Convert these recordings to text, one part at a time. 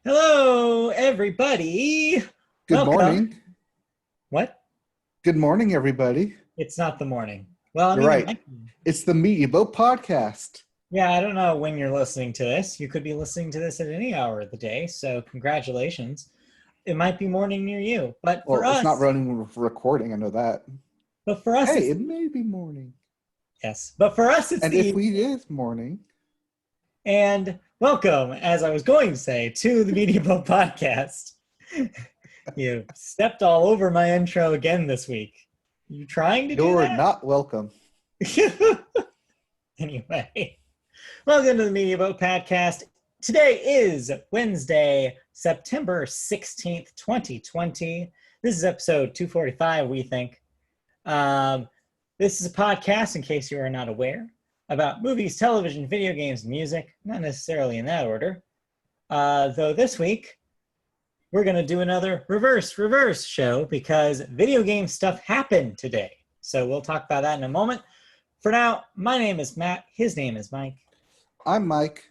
Hello, everybody. Good Welcome. morning. What? Good morning, everybody. It's not the morning. Well, I You're mean, it right. might be. It's the Media Boat Podcast. Yeah, I don't know when you're listening to this. You could be listening to this at any hour of the day, so congratulations. It might be morning near you, Well, it's not running recording. I know that. but for us, Hey, it's it may be morning. yes, but for us, it's And the if evening. we is morning, And welcome, as I was going to say, to the Media Boat Podcast. You stepped all over my intro again this week. You trying to do you're that? not welcome. Anyway, welcome to the Media Boat Podcast. Today is Wednesday, September 16th, 2020. This is episode 245, we think. This is a podcast, in case you are not aware, about movies, television, video games, and music. Not necessarily in that order. Though this week, we're going to do another reverse show because video game stuff happened today. So we'll talk about that in a moment. For now, my name is Matt. His name is Mike. I'm Mike.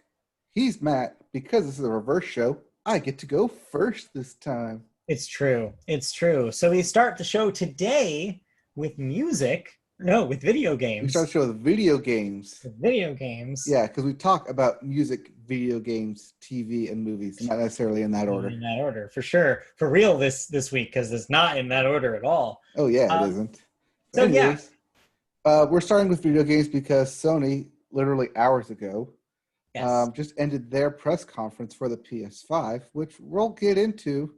He's Matt. Because this is a reverse show, I get to go first this time. It's true. It's true. So we start the show today with music. No, with video games. We start the show with video games. With video games. Yeah, because we talk about music, video games, TV, and movies. Not necessarily in that order. In that order, for sure. For real this week, because it's not in that order at all. Oh, yeah, it isn't. So, anyways, we're starting with video games because Sony, literally hours ago, Yes. just ended their press conference for the PS5, which we'll get into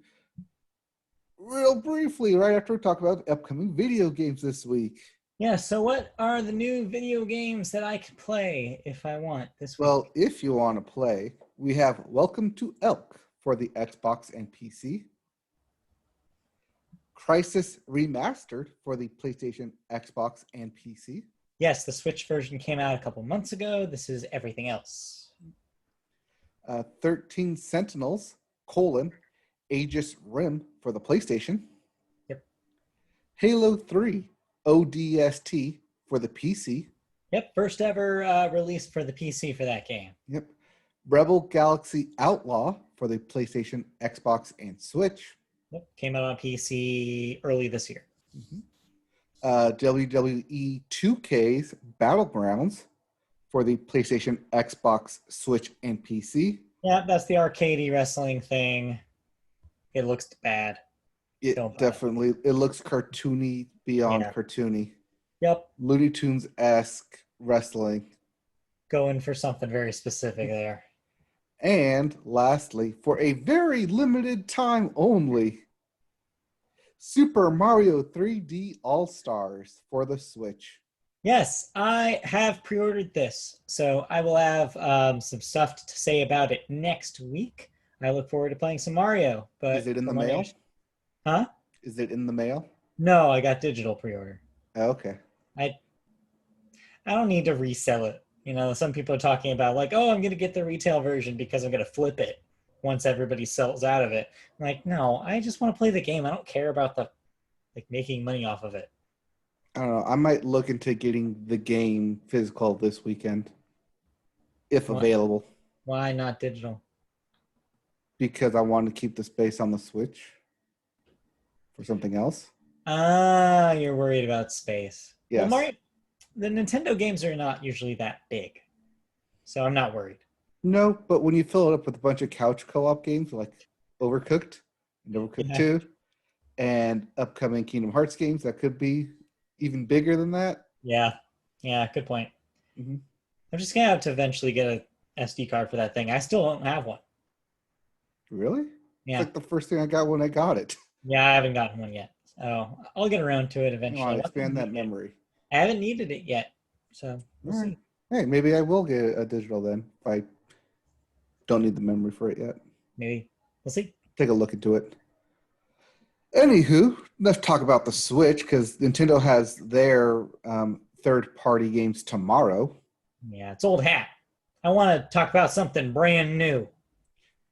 real briefly right after we talk about upcoming video games this week. Yeah, so what are the new video games that I can play if I want this week? Well, if you want to play, we have Welcome to Elk for the Xbox and PC. Crisis Remastered for the PlayStation, Xbox, and PC. Yes, the Switch version came out a couple months ago. This is everything else. 13 Sentinels, Aegis Rim for the PlayStation. Yep. Halo 3, ODST for the PC. Yep, first ever release for the PC for that game. Yep. Rebel Galaxy Outlaw for the PlayStation, Xbox, and Switch. Yep, came out on PC early this year. Mm-hmm. WWE 2K's Battlegrounds for the PlayStation, Xbox, Switch, and PC. Yeah, that's the arcadey wrestling thing. It looks bad. It definitely, it looks cartoony beyond cartoony. Yep. Looney Tunes-esque wrestling. Going for something very specific there. And lastly, for a very limited time only, Super Mario 3D All-Stars for the Switch. Yes, I have pre-ordered this, so I will have some stuff to say about it next week. I look forward to playing some Mario. But is it in the mail? Huh? Is it in the mail? No, I got digital pre-order. Okay. I don't need to resell it. You know, some people are talking about like, oh, I'm going to get the retail version because I'm going to flip it once everybody sells out of it. I'm like, no, I just want to play the game. I don't care about the making money off of it. I don't know. I might look into getting the game physical this weekend, if available. Why not digital? Because I want to keep the space on the Switch for something else. Ah, you're worried about space. Yes. Well, Mario, the Nintendo games are not usually that big, so I'm not worried. No, but when you fill it up with a bunch of couch co-op games like Overcooked and Overcooked 2 and upcoming Kingdom Hearts games, that could be even bigger than that. Yeah, good point. Mm-hmm. I'm just going to have to eventually get a SD card for that thing. I still don't have one. Really? Yeah. It's like the first thing I got when I got it. Yeah, I haven't gotten one yet. So I'll get around to it eventually. I want to expand that memory. I haven't needed it yet, so we'll see. Hey, maybe I will get a digital then if I don't need the memory for it yet. Maybe. We'll see. Take a look into it. Anywho, let's talk about the Switch because Nintendo has their third-party games tomorrow. Yeah, it's old hat. I want to talk about something brand new.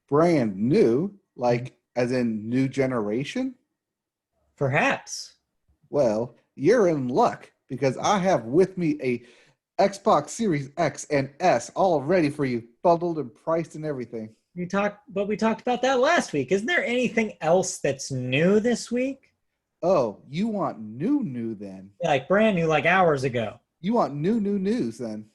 Brand new? Like as in new generation? Perhaps. Well, you're in luck because I have with me a Xbox Series X and S all ready for you, bundled and priced and everything. We talked about that last week. Isn't there anything else that's new this week? Oh, you want new then? Yeah, like brand new, like hours ago. You want new news then?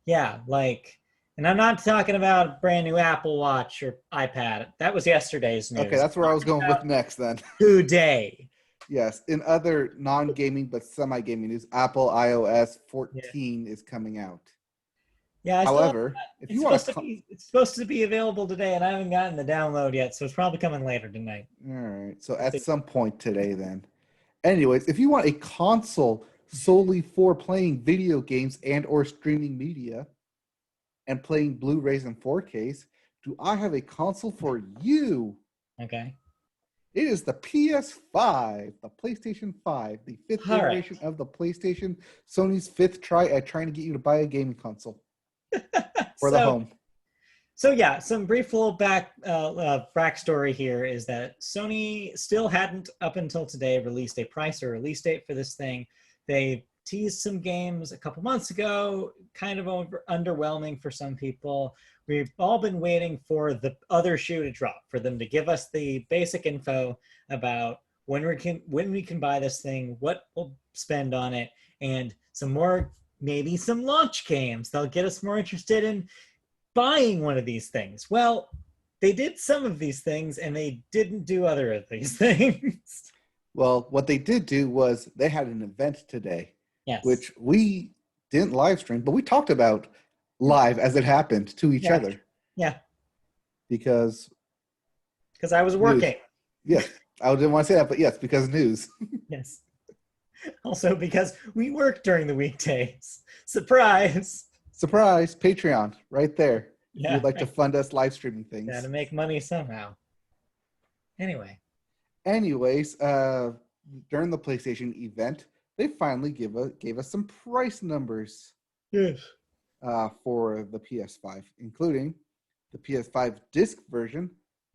Yeah, like, and I'm not talking about brand new Apple Watch or iPad. That was yesterday's news. Okay, that's where I was going with next then. Today. Yes, in other non-gaming but semi-gaming news, Apple iOS 14 is coming out. Yeah. However, if you want to, it's supposed to be available today, and I haven't gotten the download yet, so it's probably coming later tonight. All right, so at some point today, then. Anyways, if you want a console solely for playing video games and/or streaming media, and playing Blu-rays and 4Ks, do I have a console for you? Okay. It is the PS5, the PlayStation 5, the fifth iteration of the PlayStation, Sony's fifth try at trying to get you to buy a gaming console for the home. So yeah, some brief little backstory here is that Sony still hadn't, up until today, released a price or release date for this thing. They teased some games a couple months ago, kind of underwhelming for some people. We've all been waiting for the other shoe to drop, for them to give us the basic info about when we can buy this thing, what we'll spend on it, and some more, maybe some launch games. They'll get us more interested in buying one of these things. Well, they did some of these things and they didn't do other of these things. Well, what they did do was they had an event today, yes, which we didn't live stream, but we talked about live as it happened to each other. Yeah. Because I was working. News. Yes. I didn't want to say that, but yes, because news. Yes. Also because we work during the weekdays. Surprise. Surprise. Patreon right there. Yeah. If you'd like to fund us live streaming things. Got to make money somehow. Anyways, during the PlayStation event, they finally gave us some price numbers. Yes. For the PS5, including the PS5 disc version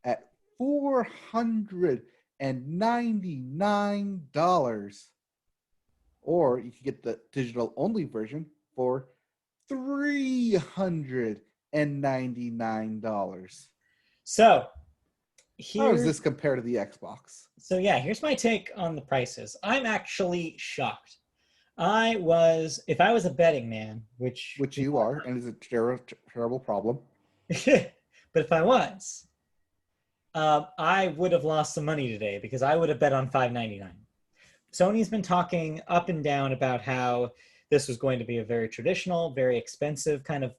at $499, or you can get the digital only version for $399. So how does this compare to the Xbox? So yeah, here's my take on the prices. I'm actually shocked. If I was a betting man, which you are, and is a terrible problem. But if I was, I would have lost some money today because I would have bet on $599. Sony's been talking up and down about how this was going to be a very traditional, very expensive kind of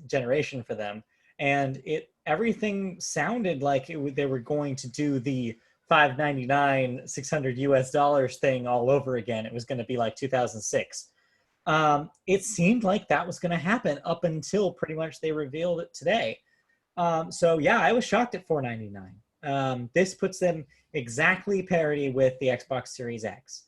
generation for them, and everything sounded like they were going to do the $599, $600 thing all over again. It was going to be like 2006. It seemed like that was going to happen up until pretty much they revealed it today. So yeah, I was shocked at $499. This puts them exactly parity with the Xbox Series X.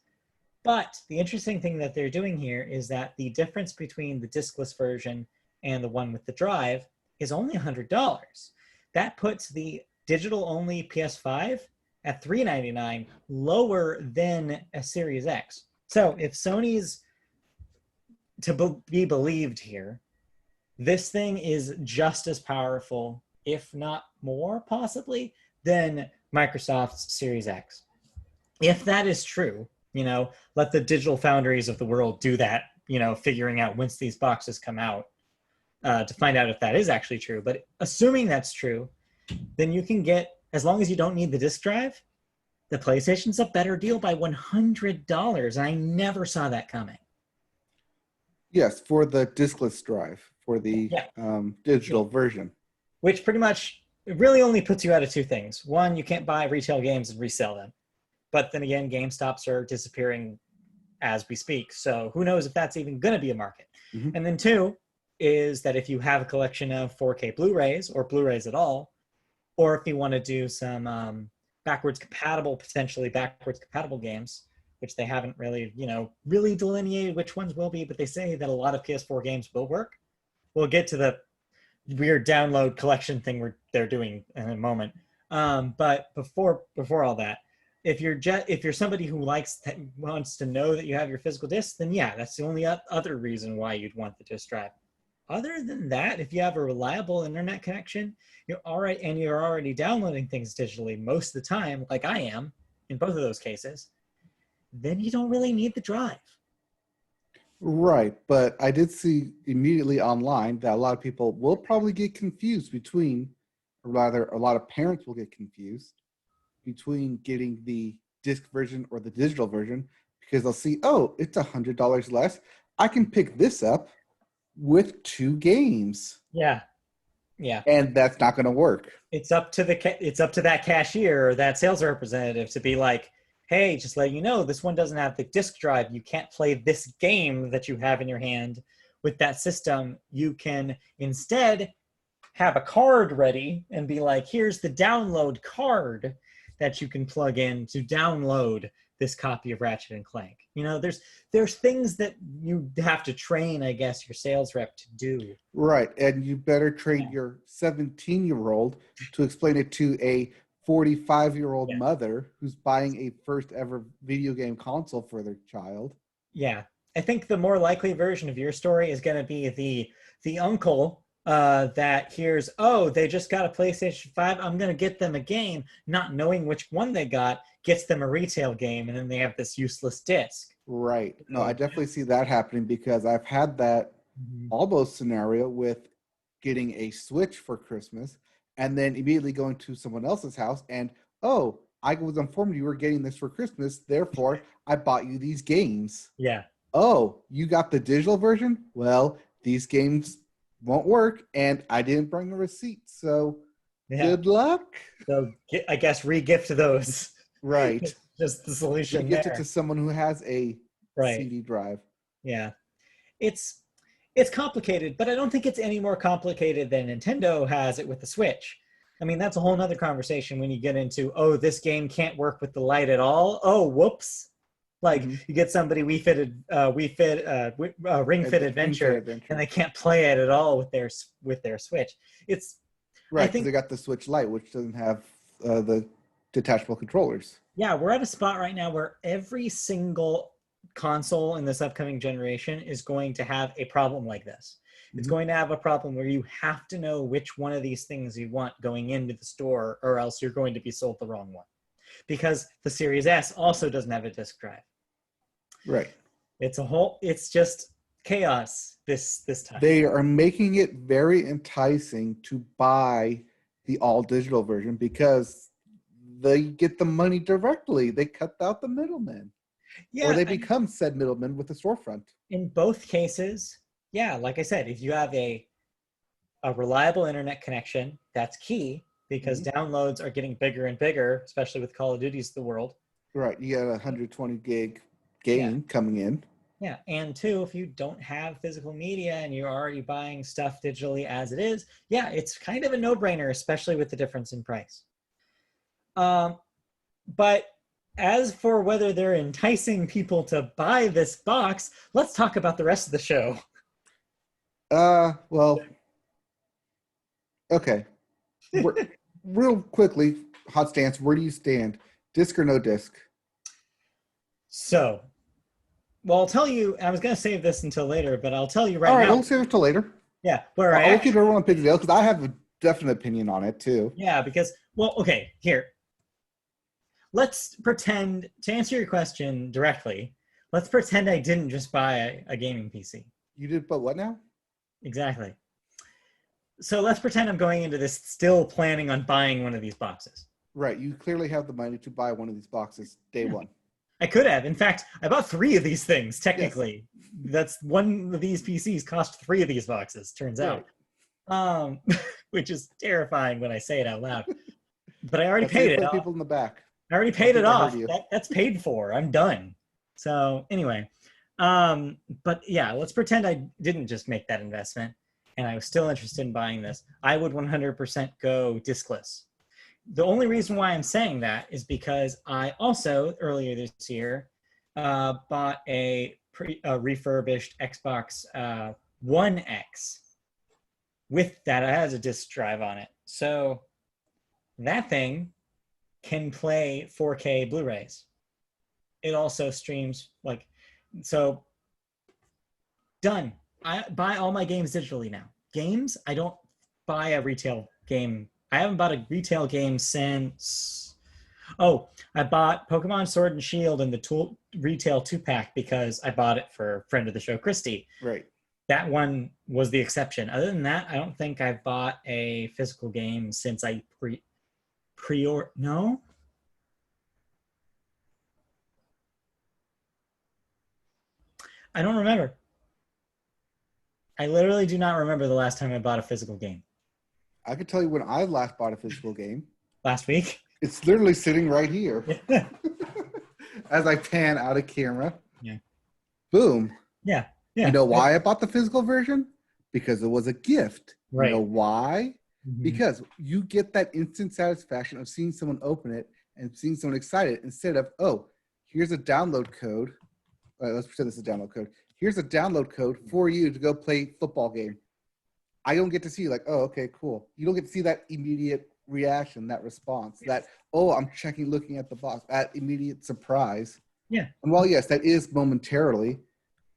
But the interesting thing that they're doing here is that the difference between the discless version and the one with the drive is only $100. That puts the digital-only PS5 at $399, lower than a Series X. So if Sony's to be believed here, this thing is just as powerful, if not more possibly, than Microsoft's Series X. If that is true, let the digital foundries of the world do that, figuring out once these boxes come out to find out if that is actually true. But assuming that's true, then you can get, as long as you don't need the disk drive, the PlayStation's a better deal by $100. And I never saw that coming. Yes, for the diskless drive, for the digital version. Which pretty much, it really only puts you out of two things. One, you can't buy retail games and resell them. But then again, GameStops are disappearing as we speak. So who knows if that's even going to be a market. Mm-hmm. And then two is that if you have a collection of 4K Blu-rays or Blu-rays at all, or if you want to do some potentially backwards compatible games, which they haven't really, really delineated which ones will be, but they say that a lot of PS4 games will work. We'll get to the weird download collection thing they're doing in a moment. But before all that, if you're somebody who wants to know that you have your physical disc, then yeah, that's the only other reason why you'd want the disc drive. Other than that, if you have a reliable internet connection, you're already downloading things digitally most of the time, like I am in both of those cases, then you don't really need the drive. Right, but I did see immediately online that a lot of people will probably get confused between, or rather, a lot of parents will get confused between getting the disc version or the digital version, because they'll see, oh, it's $100 less. I can pick this up with 2 games. Yeah. And that's not going to work. It's up to that cashier or that sales representative to be like, hey, just let you know, this one doesn't have the disk drive. You can't play this game that you have in your hand with that system. You can instead have a card ready and be like, here's the download card that you can plug in to download this copy of Ratchet and Clank. There's things that you have to train, I guess, your sales rep to do. Right, and you better train your 17-year-old to explain it to a 45-year-old mother who's buying a first ever video game console for their child. Yeah, I think the more likely version of your story is going to be the uncle that hears, oh, they just got a PlayStation 5, I'm going to get them a game, not knowing which one they got, gets them a retail game, and then they have this useless disc. Right. No, I definitely see that happening because I've had that almost scenario with getting a Switch for Christmas and then immediately going to someone else's house and, oh, I was informed you were getting this for Christmas, therefore I bought you these games. Yeah. Oh, you got the digital version? Well, these games won't work and I didn't bring a receipt, so good luck. So I guess re-gift those. Right. Just the solution. You gift it to someone who has a CD drive. Yeah. It's complicated, but I don't think it's any more complicated than Nintendo has it with the Switch. I mean, that's a whole nother conversation when you get into, oh, this game can't work with the Lite at all. Oh, whoops. Like you get somebody Ring Fit Adventure, and they can't play it at all with their Switch. It's right, because they got the Switch Lite, which doesn't have the detachable controllers. Yeah, we're at a spot right now where every single console in this upcoming generation is going to have a problem like this. It's going to have a problem where you have to know which one of these things you want going into the store, or else you're going to be sold the wrong one. Because the Series S also doesn't have a disk drive. Right. It's just chaos this time. They are making it very enticing to buy the all digital version because they get the money directly. They cut out the middlemen. Yeah, or they become said middlemen with the storefront. In both cases, yeah, like I said, if you have a reliable internet connection, that's key because downloads are getting bigger and bigger, especially with Call of Duty's the world. Right, you got a 120 gig game coming in. Yeah, and 2, if you don't have physical media and you're already buying stuff digitally as it is, yeah, it's kind of a no-brainer, especially with the difference in price. But as for whether they're enticing people to buy this box, let's talk about the rest of the show. Well, okay. Real quickly, hot stance, where do you stand? Disc or no disc? So, well, I'll tell you, I was going to save this until later, but I'll tell you right now. All right, we'll save it till later. Yeah. I'll keep everyone on Pig's because I have a definite opinion on it, too. Yeah, because, well, okay, here. Let's pretend, to answer your question directly, let's pretend I didn't just buy a gaming PC. You did, but what now? Exactly. So let's pretend I'm going into this still planning on buying one of these boxes. Right. You clearly have the money to buy one of these boxes day one. I could have. In fact, I bought 3 of these things, technically. Yes. That's one of these PCs cost 3 of these boxes, turns out. Which is terrifying when I say it out loud. But I already paid it off. People in the back. I already paid it off. That's paid for. I'm done. So anyway, but yeah, let's pretend I didn't just make that investment and I was still interested in buying this. I would 100% go discless. The only reason why I'm saying that is because I also, earlier this year, bought a refurbished Xbox One X with that has a disk drive on it. So that thing can play 4K Blu-rays. It also streams so done. I buy all my games digitally now. Games, I don't buy a retail game. I haven't bought a retail game since I bought Pokemon Sword and Shield in the retail 2-pack because I bought it for a friend of the show, Christy. Right. That one was the exception. Other than that, I don't think I've bought a physical game since I pre-order. No? I don't remember. I literally do not remember the last time I bought a physical game. I could tell you when I last bought a physical game. Last week? It's literally sitting right here. As I pan out of camera. Yeah. Boom. Yeah. You know why I bought the physical version? Because it was a gift. Right. You know why? Mm-hmm. Because you get that instant satisfaction of seeing someone open it and seeing someone excited instead of, oh, here's a download code. Let's pretend this is a download code. Here's a download code for you to go play football game. I don't get to see like, oh, okay, cool. You don't get to see that immediate reaction, that response, that, oh, I'm looking at the box, that immediate surprise. Yeah. And while, yes, that is momentarily,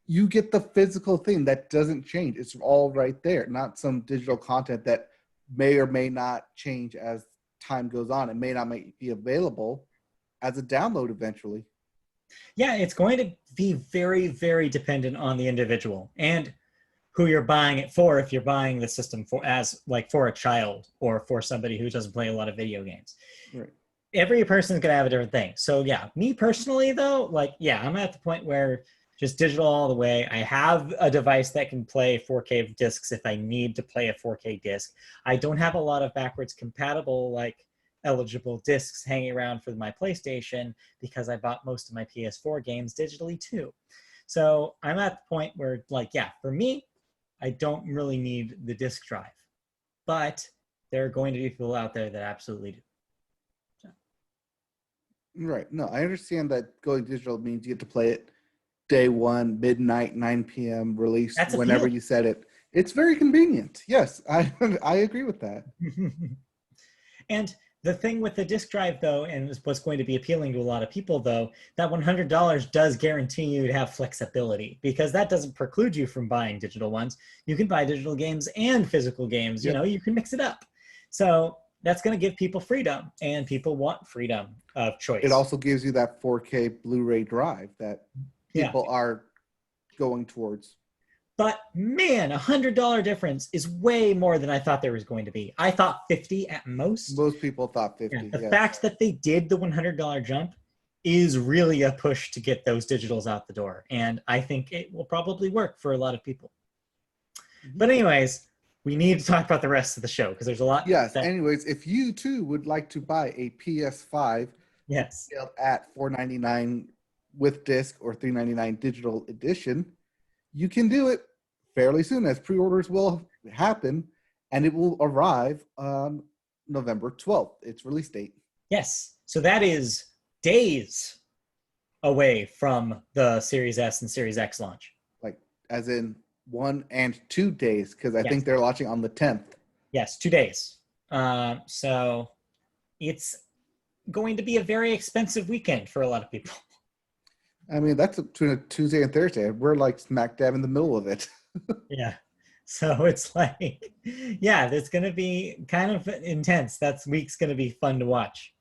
you get the physical thing that doesn't change. It's all right there, not some digital content that may or may not change as time goes on. It may not be available as a download eventually. Yeah, it's going to be very, very dependent on the individual and who you're buying it for. If you're buying the system for a child or for somebody who doesn't play a lot of video games, right. Every person's gonna have a different thing. So yeah, me personally though, I'm at the point where just digital all the way. I have a device that can play 4K discs if I need to play a 4K disc. I don't have a lot of backwards compatible eligible discs hanging around for my PlayStation because I bought most of my PS4 games digitally too. So I'm at the point where for me, I don't really need the disc drive, but there are going to be people out there that absolutely do. So. Right. No, I understand that going digital means you get to play it day one, midnight, 9 p.m. release, whenever you set it. It's very convenient. Yes, I agree with that. And the thing with the disk drive, though, and what's going to be appealing to a lot of people, though, that $100 does guarantee you to have flexibility because that doesn't preclude you from buying digital ones. You can buy digital games and physical games. Yep. You can mix it up. So that's going to give people freedom, and people want freedom of choice. It also gives you that 4K Blu-ray drive that people are going towards. But man, $100 difference is way more than I thought there was going to be. I thought 50 at most. Most people thought 50. Yeah, the fact that they did the $100 jump is really a push to get those digitals out the door. And I think it will probably work for a lot of people. Mm-hmm. But anyways, we need to talk about the rest of the show because there's a lot. Yes. Anyways, if you too would like to buy a PS5 at $499 with disc or $399 digital edition, you can do it fairly soon as pre-orders will happen, and it will arrive on November 12th, its release date. Yes. So that is days away from the Series S and Series X launch. As in 1 and 2 days, because I think they're launching on the 10th. Yes, 2 days. So it's going to be a very expensive weekend for a lot of people. I mean, that's between a Tuesday and Thursday. We're smack dab in the middle of it. Yeah. So it's it's going to be kind of intense. That week's going to be fun to watch.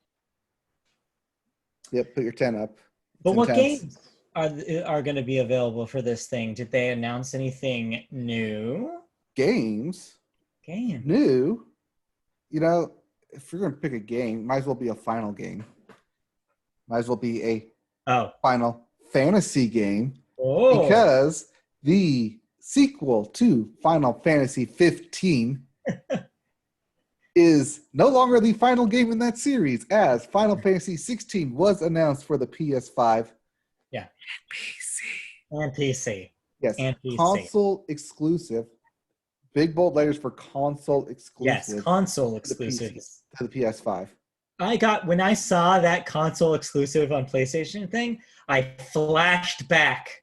Yep, put your 10 up. But what games are going to be available for this thing? Did they announce anything new? Games? New? If you're going to pick a game, might as well be a final game. Might as well be a Final Fantasy game. Oh. Because the sequel to Final Fantasy 15 is no longer the final game in that series, as Final Fantasy 16 was announced for the PS5. Yeah. And PC. Yes. And PC. Console exclusive. Big bold letters for console exclusive. Yes, console exclusive. To the PS5. When I saw that console exclusive on PlayStation thing, I flashed back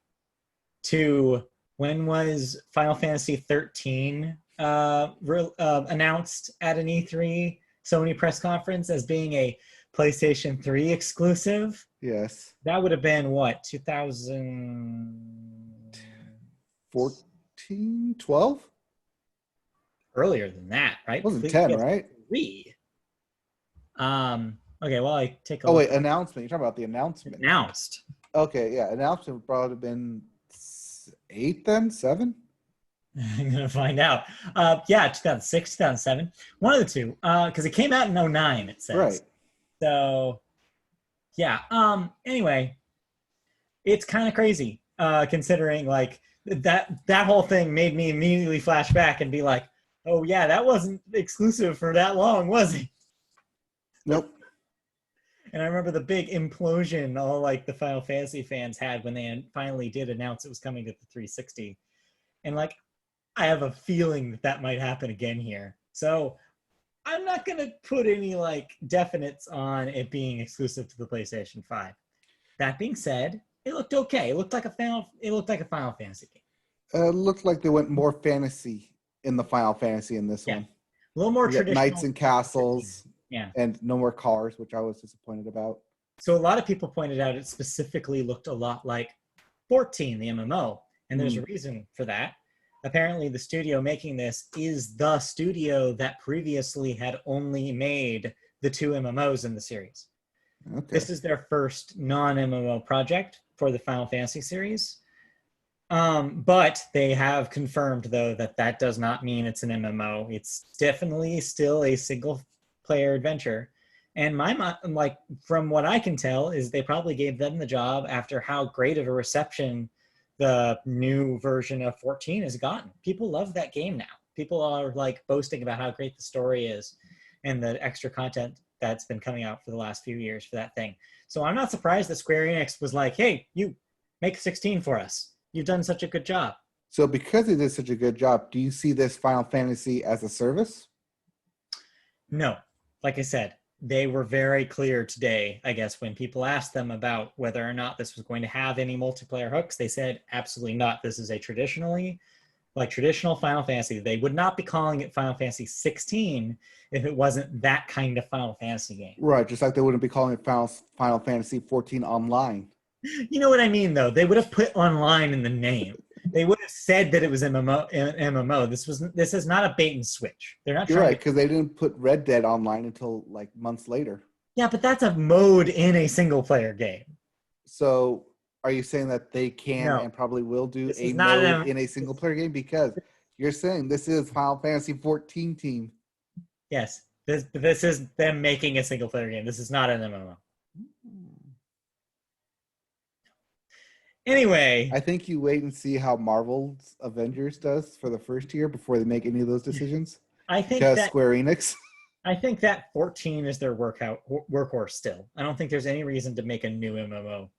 to when was Final Fantasy 13 announced at an E3 Sony press conference as being a PlayStation 3 exclusive. Yes. That would have been what, 2014, 12? earlier than that, right? Wasn't 10, right? 3. Okay, well, I take a Oh, look. wait, announcement. You're talking about the announcement. Announced. Okay, yeah, announcement would probably have been 8 then? 7? I'm gonna find out. Yeah, 2006, 2007, one of the two. Because it came out in 2009, it says. Right. So, yeah. Anyway, it's kind of crazy. Considering like that whole thing made me immediately flash back and be like, oh yeah, that wasn't exclusive for that long, was it? Nope. And I remember the big implosion all like the Final Fantasy fans had when they finally did announce it was coming to the 360. And like, I have a feeling that might happen again here. So I'm not going to put any like definites on it being exclusive to the PlayStation 5. That being said, it looked okay. It looked like a Final Fantasy game. It looked like they went more fantasy in the Final Fantasy in this one. A little more traditional. Knights and castles. Yeah. And no more cars, which I was disappointed about. So a lot of people pointed out it specifically looked a lot like 14, the MMO. And there's a reason for that. Apparently, the studio making this is the studio that previously had only made the 2 MMOs in the series. Okay. This is their first non-MMO project for the Final Fantasy series. But they have confirmed, though, that does not mean it's an MMO. It's definitely still a single-player adventure. And like from what I can tell, is they probably gave them the job after how great of a reception the new version of 14 has gotten. People love that game now. People are like boasting about how great the story is and the extra content that's been coming out for the last few years for that thing. So I'm not surprised that Square Enix was like, hey, you make 16 for us. You've done such a good job. So because they did such a good job, do you see this Final Fantasy as a service? No. Like I said, they were very clear today, I guess, when people asked them about whether or not this was going to have any multiplayer hooks. They said, absolutely not. This is a traditional Final Fantasy. They would not be calling it Final Fantasy 16 if it wasn't that kind of Final Fantasy game. Right, just like they wouldn't be calling it Final Fantasy 14 Online. You know what I mean, though? They would have put online in the name. They would have said that it was MMO. This is not a bait and switch. They're not. You're right, because they didn't put Red Dead Online until like months later. Yeah, but that's a mode in a single player game. So are you saying that they can and probably will do a mode in a single player game? Because you're saying this is Final Fantasy 14 team. Yes, this is them making a single player game. This is not an MMO. Anyway, I think you wait and see how Marvel's Avengers does for the first year before they make any of those decisions. I think because that Square Enix. I think that 14 is their workhorse still. I don't think there's any reason to make a new MMO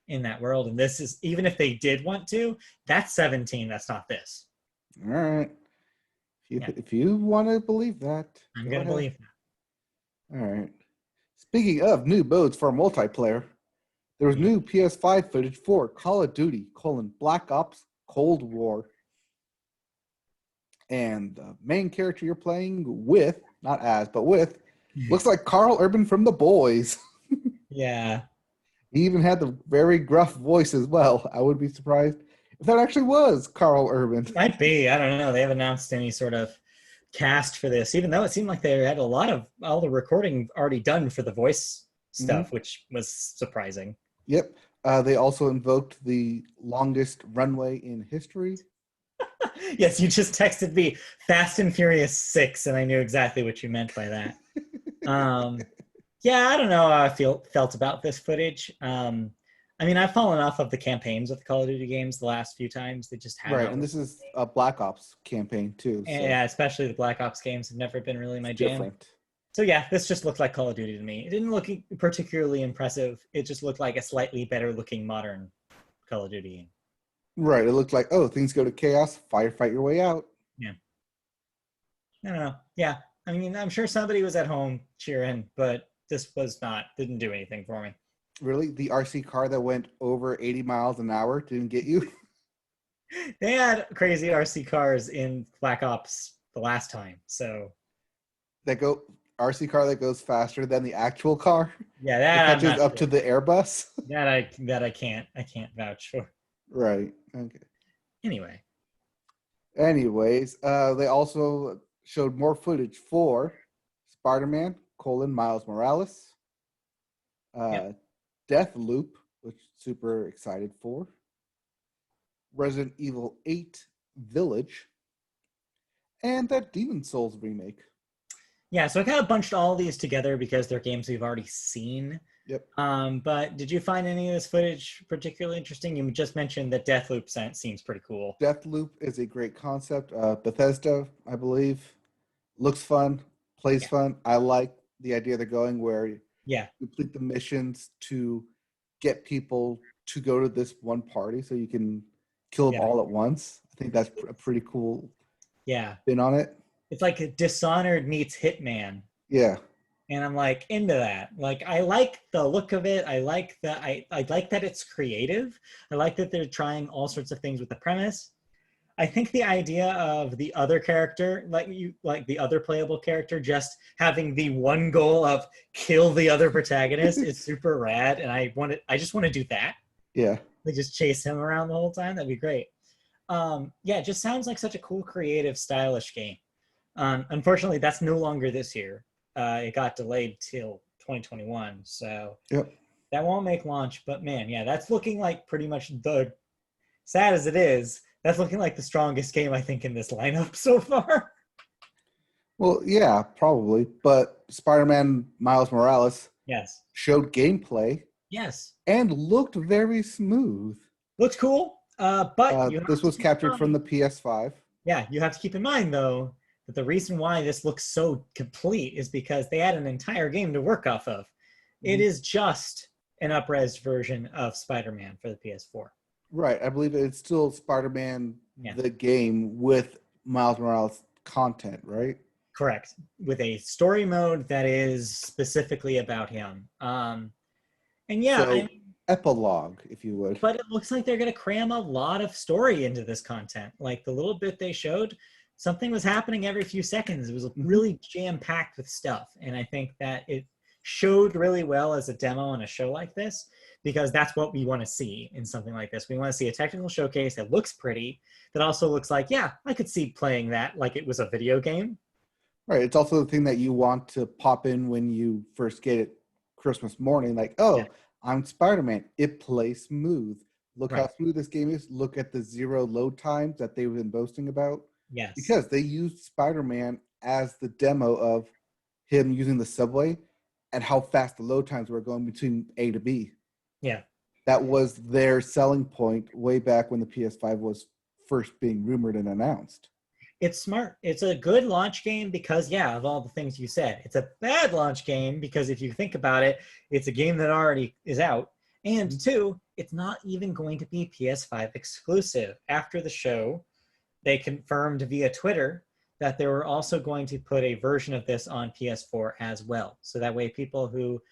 in that world. And this is, even if they did want to, that's 17. That's not this. All right. If you want to believe that, I'm going to believe that. All right. Speaking of new modes for multiplayer, there was new PS5 footage for Call of Duty: Black Ops Cold War. And the main character you're playing with, not as, but with, looks like Carl Urban from The Boys. Yeah. He even had the very gruff voice as well. I would be surprised if that actually was Carl Urban. Might be. I don't know. They haven't announced any sort of cast for this, even though it seemed like they had a lot of all the recording already done for the voice stuff, which was surprising. Yep. They also invoked the longest runway in history. Yes, you just texted me Fast and Furious 6, and I knew exactly what you meant by that. Yeah, I don't know how I felt about this footage. I mean, I've fallen off of the campaigns with the Call of Duty games the last few times. They just haven't. Right, and this is a Black Ops campaign too. So. Yeah, especially the Black Ops games have never been really my jam. Different. So yeah, this just looked like Call of Duty to me. It didn't look particularly impressive. It just looked like a slightly better looking modern Call of Duty game. Right, it looked like, oh, things go to chaos, firefight your way out. Yeah. I don't know. Yeah, I mean, I'm sure somebody was at home cheering, but this didn't do anything for me. Really? The RC car that went over 80 miles an hour didn't get you? They had crazy RC cars in Black Ops the last time, so. That go RC car that goes faster than the actual car. Yeah, It that I'm catches not up sure. to the Airbus. That I can't vouch for. Right. Okay. Anyway, Anyways, they also showed more footage for Spider-Man: Miles Morales, yep. uh, Deathloop, which super excited for, Resident Evil 8 Village, and that Demon Souls remake. Yeah, so I kind of bunched all these together because they're games we've already seen. Yep. But did you find any of this footage particularly interesting? You just mentioned that Deathloop seems pretty cool. Deathloop is a great concept. Bethesda, I believe, looks fun, plays Yeah. fun. I like the idea they're going where you Yeah. complete the missions to get people to go to this one party so you can kill them Yeah. all at once. I think that's a pretty cool Yeah. spin on it. It's like a Dishonored meets Hitman. Yeah. And I'm like into that. Like I like the look of it. I like that it's creative. I like that they're trying all sorts of things with the premise. I think the idea of the other character, like the other playable character, just having the one goal of kill the other protagonist is super rad, and I just want to do that. Yeah. Like just chase him around the whole time. That'd be great. Yeah, it just sounds like such a cool, creative, stylish game. Unfortunately, that's no longer this year. It got delayed till 2021, so Yep. that won't make launch. But man, yeah, that's looking like pretty much the sad as it is. That's looking like the strongest game I think in this lineup so far. Well, yeah, probably. But Spider-Man Miles Morales Yes. showed gameplay Yes. and looked very smooth. Looks cool. But you have This to was keep in captured from mind, the PS5. yeah, you have to keep in mind though that the reason why this looks so complete is because they had an entire game to work off of. It is just an up-res version of Spider-Man for the PS4. Right. I believe it's still Spider-Man, Yeah. the game, with Miles Morales content, right? Correct. With a story mode that is specifically about him. And yeah, I So, mean, epilogue, if you would. but it looks like they're going to cram a lot of story into this content. Like the little bit they showed, something was happening every few seconds. It was really jam packed with stuff. And I think that it showed really well as a demo on a show like this, because that's what we want to see in something like this. We want to see a technical showcase that looks pretty, that also looks like, yeah, I could see playing that like it was a video game. Right. It's also the thing that you want to pop in when you first get it Christmas morning. Like, Yeah, oh, I'm Spider-Man. It plays smooth. Look right. how smooth this game is. Look at the zero load times that they've been boasting about. Yes. Because they used Spider-Man as the demo of him using the subway and how fast the load times were going between A to B. Yeah. That was their selling point way back when the PS5 was first being rumored and announced. It's smart. It's a good launch game because, yeah, of all the things you said. It's a bad launch game because if you think about it, it's a game that already is out. And two, it's not even going to be PS5 exclusive. After the show, they confirmed via Twitter that they were also going to put a version of this on PS4 as well. So that way people who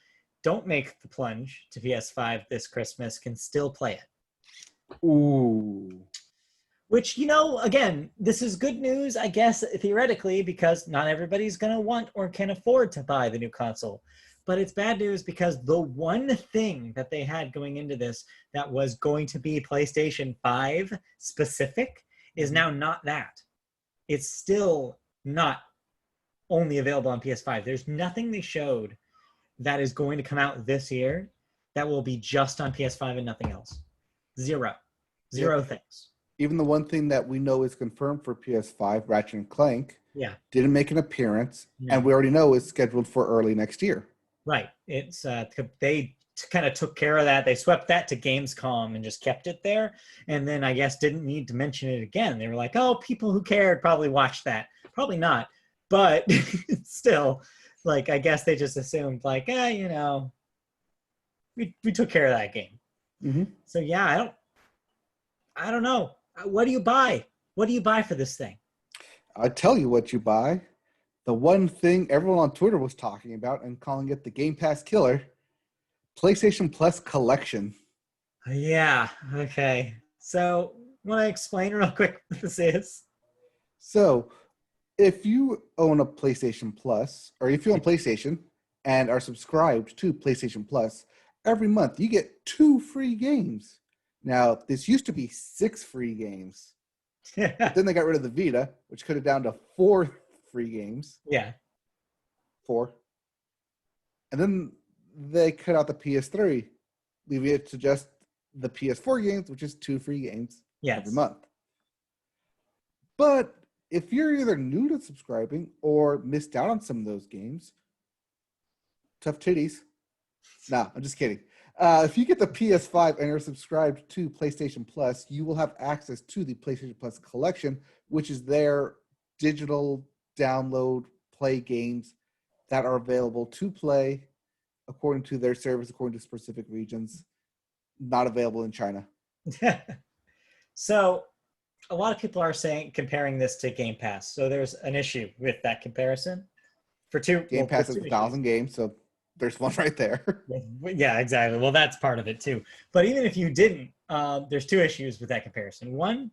don't make the plunge to PS5 this Christmas can still play it. Ooh. Which, you know, again, this is good news, I guess, theoretically, because not everybody's going to want or can afford to buy the new console. But it's bad news because the one thing that they had going into this that was going to be PlayStation 5 specific is now not that. It's still not only available on PS5. There's nothing they showed that is going to come out this year that will be just on PS5 and nothing else. Zero. Zero Yep. things. Even the one thing that we know is confirmed for PS5, Ratchet and Clank, Yeah. didn't make an appearance, No. and we already know is scheduled for early next year. Right. It's they kind of took care of that. They swept that to Gamescom and just kept it there. And then I guess didn't need to mention it again. They were like, oh, people who cared probably watched that. Probably not. But still, like, I guess they just assumed, like, you know, we took care of that game. Mm-hmm. So yeah, I don't know. What do you buy? What do you buy for this thing? I tell you what you buy. The one thing everyone on Twitter was talking about and calling it the Game Pass killer, PlayStation Plus Collection. Yeah. Okay. So want to explain real quick what this is? So if you own a PlayStation Plus, or if you own PlayStation and are subscribed to PlayStation Plus, every month you get 2 free games. Now, this used to be 6 free games. But then they got rid of the Vita, which cut it down to 4 free games. Yeah. 4. And then they cut out the PS3, leaving it to just the PS4 games, which is 2 free games every month. But if you're either new to subscribing or missed out on some of those games, tough titties. Nah, I'm just kidding. If you get the PS5 and are subscribed to PlayStation Plus, you will have access to the PlayStation Plus collection, which is their digital download play games that are available to play according to their service, according to specific regions, not available in China. So a lot of people are comparing this to Game Pass. So there's an issue with that comparison. Game Pass has 1,000 games, so there's one right there. Yeah, exactly. Well, that's part of it too. But even if you didn't, there's 2 issues with that comparison. One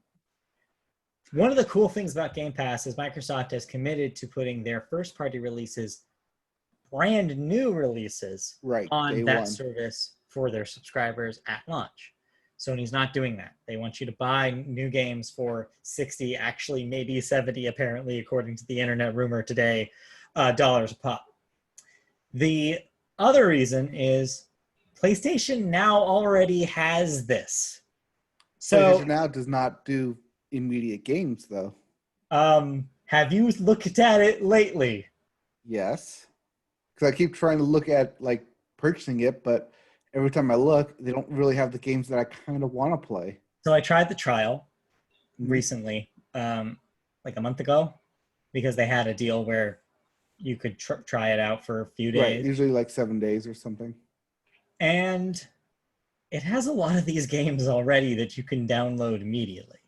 of the cool things about Game Pass is Microsoft has committed to putting their first-party releases, brand new releases, on that service for their subscribers at launch. Sony's not doing that. They want you to buy new games for 60, actually maybe 70, apparently, according to the internet rumor today, dollars a pop. The other reason is PlayStation Now already has this. So PlayStation Now does not do immediate games, though. Have you looked at it lately? Yes. Because I keep trying to look at, like, purchasing it, but every time I look, they don't really have the games that I kind of want to play. So I tried the trial recently, like a month ago, because they had a deal where you could try it out for a few days. Right, usually like 7 days or something. And it has a lot of these games already that you can download immediately.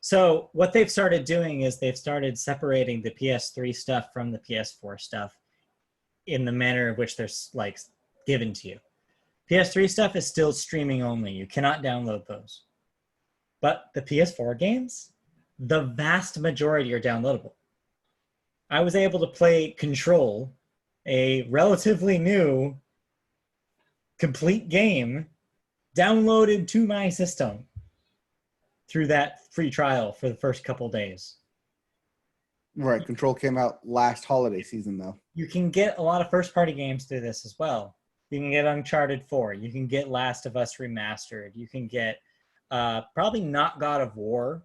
So what they've started doing is they've started separating the PS3 stuff from the PS4 stuff in the manner of which they're like given to you. PS3 stuff is still streaming only. You cannot download those. But the PS4 games, the vast majority are downloadable. I was able to play Control, a relatively new, complete game, downloaded to my system through that free trial for the first couple days. Right, Control came out last holiday season, though. You can get a lot of first-party games through this as well. You can get Uncharted 4. You can get Last of Us Remastered. You can get probably not God of War.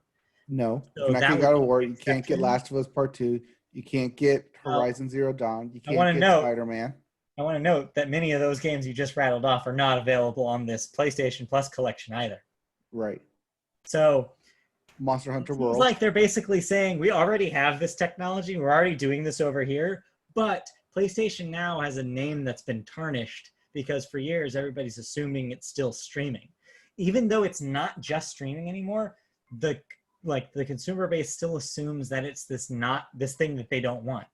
No, so you cannot get God of War. You can't get Last of Us Part 2. You can't get Horizon Zero Dawn. You can't get Spider-Man. I want to note that many of those games you just rattled off are not available on this PlayStation Plus collection either. Right. So Monster Hunter World. It's like they're basically saying, we already have this technology. We're already doing this over here. But PlayStation Now has a name that's been tarnished because for years, everybody's assuming it's still streaming. Even though it's not just streaming anymore, the consumer base still assumes that it's this thing that they don't want.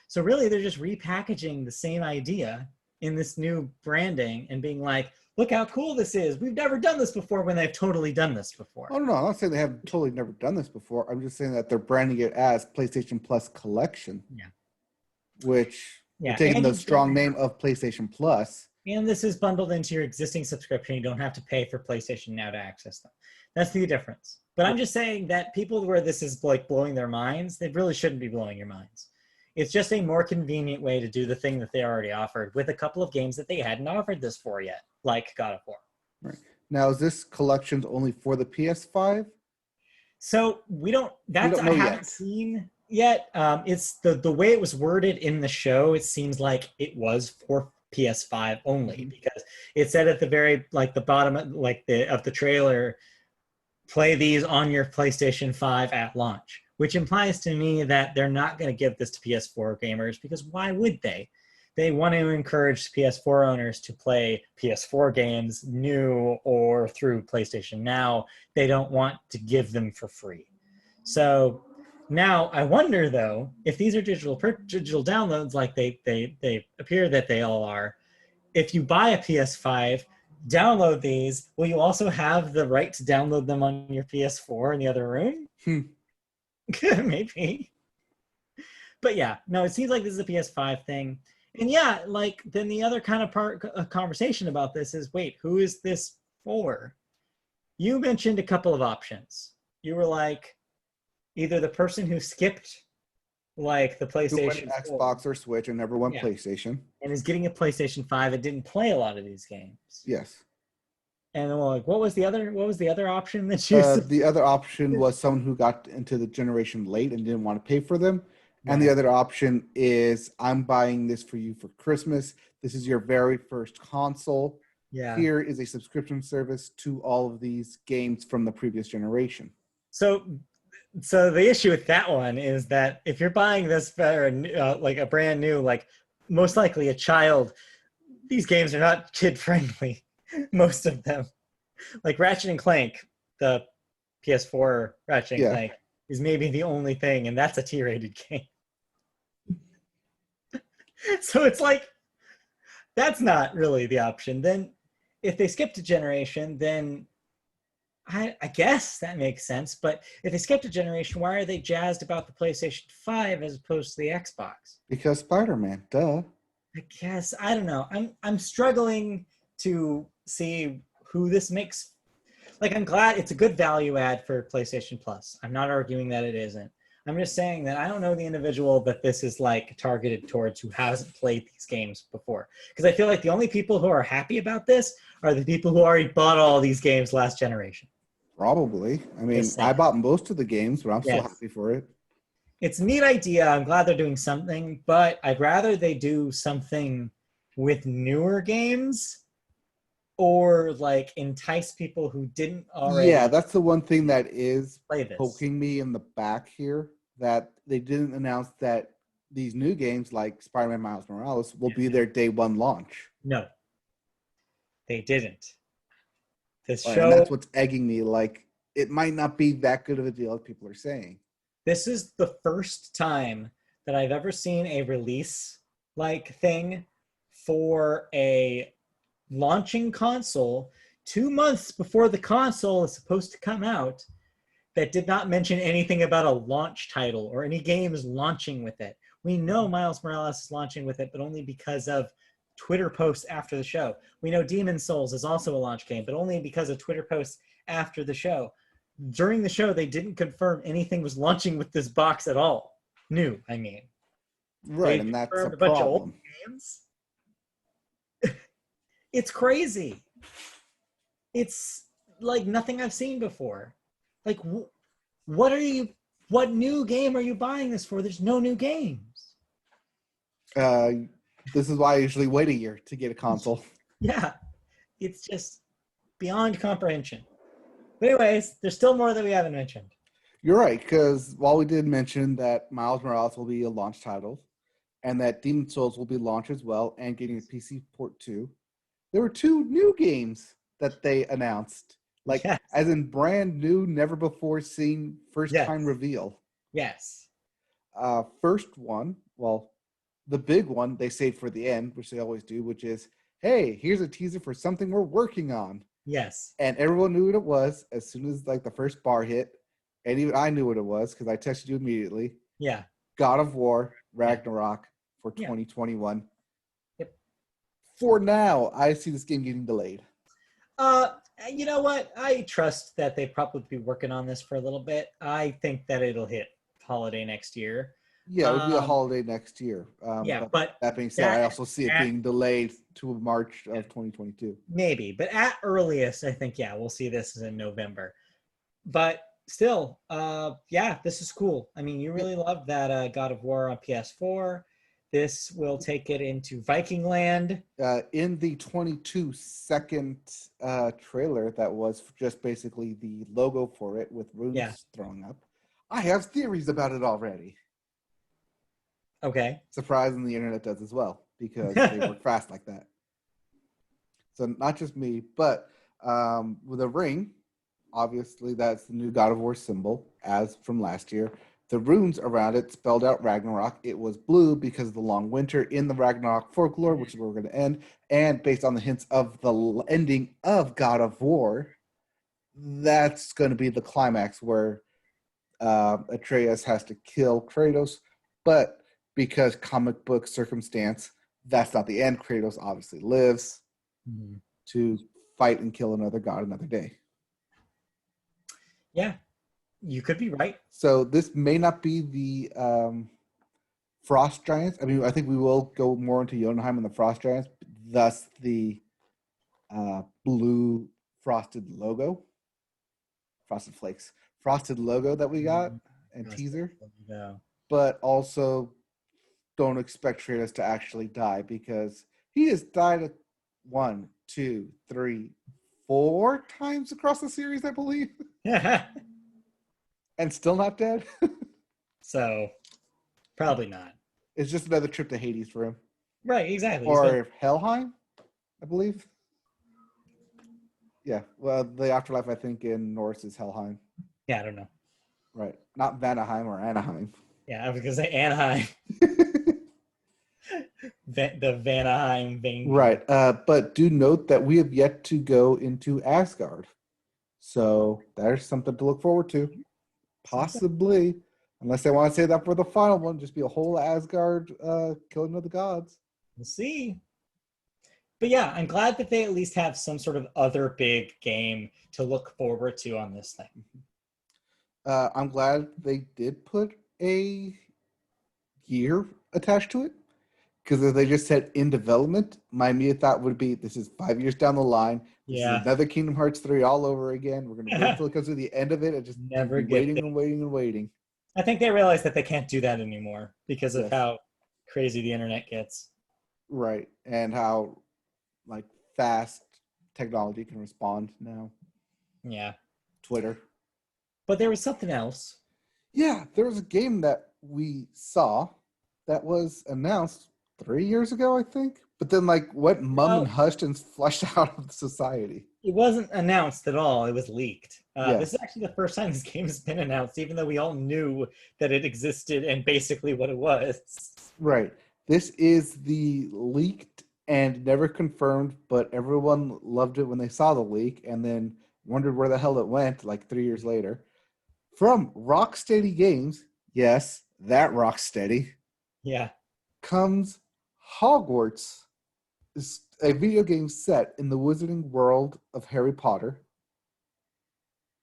So really, they're just repackaging the same idea in this new branding and being like, look how cool this is. We've never done this before, when they've totally done this before. Oh, no, I'm not saying they have totally never done this before. I'm just saying that they're branding it as PlayStation Plus Collection. Yeah. Which, they're taking the strong name of PlayStation Plus. And this is bundled into your existing subscription. You don't have to pay for PlayStation Now to access them. That's the difference. But I'm just saying that people where this is like blowing their minds, they really shouldn't be blowing your minds. It's just a more convenient way to do the thing that they already offered with a couple of games that they hadn't offered this for yet, like God of War. Right. Now, is this collections only for the PS5? So I haven't seen yet. It's the way it was worded in the show, it seems like it was for PS5 only, because it said at the very, like the bottom of the trailer, play these on your PlayStation 5 at launch. Which implies to me that they're not going to give this to PS4 gamers, because why would they? They want to encourage PS4 owners to play PS4 games new or through PlayStation Now. They don't want to give them for free. So now I wonder, though, if these are digital downloads like they appear that they all are, if you buy a PS5, download these, will you also have the right to download them on your PS4 in the other room? Hmm. Maybe. But yeah, no, it seems like this is a PS5 thing. And yeah, like then the other kind of conversation about this is, wait, who is this for? You mentioned a couple of options. You were like, either the person who skipped like the Who went PlayStation 4, Xbox or Switch and never won yeah, PlayStation. and is getting a PlayStation 5 and didn't play a lot of these games. Yes. And then like, what was the other option that you said? The other option was someone who got into the generation late and didn't want to pay for them. And the Right. other option is, I'm buying this for you for Christmas. This is your very first console. Yeah. Here is a subscription service to all of these games from the previous generation. So the issue with that one is that if you're buying this for like a brand new, like most likely a child, these games are not kid friendly. Most of them, like Ratchet and Clank, the PS4 Ratchet and Clank is maybe the only thing, and that's a T-rated game. So it's like that's not really the option. Then if they skipped a generation, then I guess that makes sense. But if they skipped a generation, why are they jazzed about the PlayStation 5 as opposed to the Xbox? Because Spider-Man, duh. I guess I don't know. I'm struggling to see who this makes. Like, I'm glad it's a good value add for PlayStation Plus. I'm not arguing that it isn't. I'm just saying that I don't know the individual that this is like targeted towards who hasn't played these games before. Because I feel like the only people who are happy about this are the people who already bought all these games last generation. Probably. I mean, I bought most of the games, but I'm still happy for it. It's a neat idea. I'm glad they're doing something, but I'd rather they do something with newer games or like entice people who didn't already. Yeah, that's the one thing that is play this. Poking me in the back here, that they didn't announce that these new games like Spider-Man Miles Morales will be their day one launch. No, they didn't. This And show. that's what's egging me. Like, it might not be that good of a deal as people are saying. This is the first time that I've ever seen a release like thing for a launching console 2 months before the console is supposed to come out that did not mention anything about a launch title or any games launching with it. We know Miles Morales is launching with it, but only because of Twitter posts after the show. We know Demon's Souls is also a launch game, but only because of Twitter posts after the show. During the show, they didn't confirm anything was launching with this box at all. New, I mean. Right, and that's a bunch of old games. It's crazy. It's like nothing I've seen before. Like, what new game are you buying this for? There's no new games. This is why I usually wait a year to get a console. Yeah, it's just beyond comprehension. But anyways, there's still more that we haven't mentioned. You're right, because while we did mention that Miles Morales will be a launch title and that Demon's Souls will be launched as well and getting a PC port too, there were 2 new games that they announced. Like, as in brand new, never before seen, first time reveal. Yes. First one, well, the big one they saved for the end, which they always do, which is, hey, here's a teaser for something we're working on. Yes. And everyone knew what it was as soon as like the first bar hit. And even I knew what it was because I texted you immediately. Yeah. God of War Ragnarok for 2021. Yep. For now, I see this game getting delayed. You know what? I trust that they probably be working on this for a little bit. I think that it'll hit holiday next year. Yeah, it would be a holiday next year. But that being said, I also see it being delayed to March of 2022. Maybe, but at earliest, I think, we'll see this in November. But still, this is cool. I mean, you really love that God of War on PS4. This will take it into Viking Land. In the 22-second trailer that was just basically the logo for it with runes thrown up, I have theories about it already. Okay. Surprising the internet does as well, because they work fast like that. So not just me, but with a ring, obviously that's the new God of War symbol, as from last year. The runes around it spelled out Ragnarok. It was blue because of the long winter in the Ragnarok folklore, which is where we're going to end. And based on the hints of the ending of God of War, that's going to be the climax where Atreus has to kill Kratos. But because comic book circumstance, that's not the end. Kratos obviously lives to fight and kill another god another day. Yeah, you could be right. So this may not be the Frost Giants. I mean, I think we will go more into Jotunheim and the Frost Giants, thus the blue frosted logo. Frosted Flakes. Frosted logo that we got and teaser. But also don't expect Kratos to actually die because he has died 1, 2, 3, 4 times across the series, I believe. And still not dead. So probably not. It's just another trip to Hades for him. Right, exactly. Or Helheim, I believe. Yeah, well, the afterlife, I think, in Norse is Helheim. Yeah, I don't know. Right. Not Vanaheim or Anaheim. Yeah, I was going to say Anaheim. The Vanaheim vein. Right. But do note that we have yet to go into Asgard. So there's something to look forward to. Possibly. Unless they want to say that for the final one, just be a whole Asgard killing of the gods. We'll see. But yeah, I'm glad that they at least have some sort of other big game to look forward to on this thing. I'm glad they did put a year attached to it. Because if they just said in development, my immediate thought would be this is 5 years down the line. This is another Kingdom Hearts 3 all over again. We're going to wait until it comes to the end of it and just never waiting and waiting and waiting. I think they realize that they can't do that anymore because of how crazy the internet gets. Right. And how fast technology can respond now. Yeah. Twitter. But there was something else. Yeah, there was a game that we saw that was announced 3 years ago, I think. But then went and hushed and flushed out of society. It wasn't announced at all. It was leaked. This is actually the first time this game has been announced, even though we all knew that it existed and basically what it was. Right. This is the leaked and never confirmed, but everyone loved it when they saw the leak and then wondered where the hell it went 3 years later. From Rocksteady Games, yes, that Rocksteady. Yeah. Comes Hogwarts, is a video game set in the wizarding world of Harry Potter,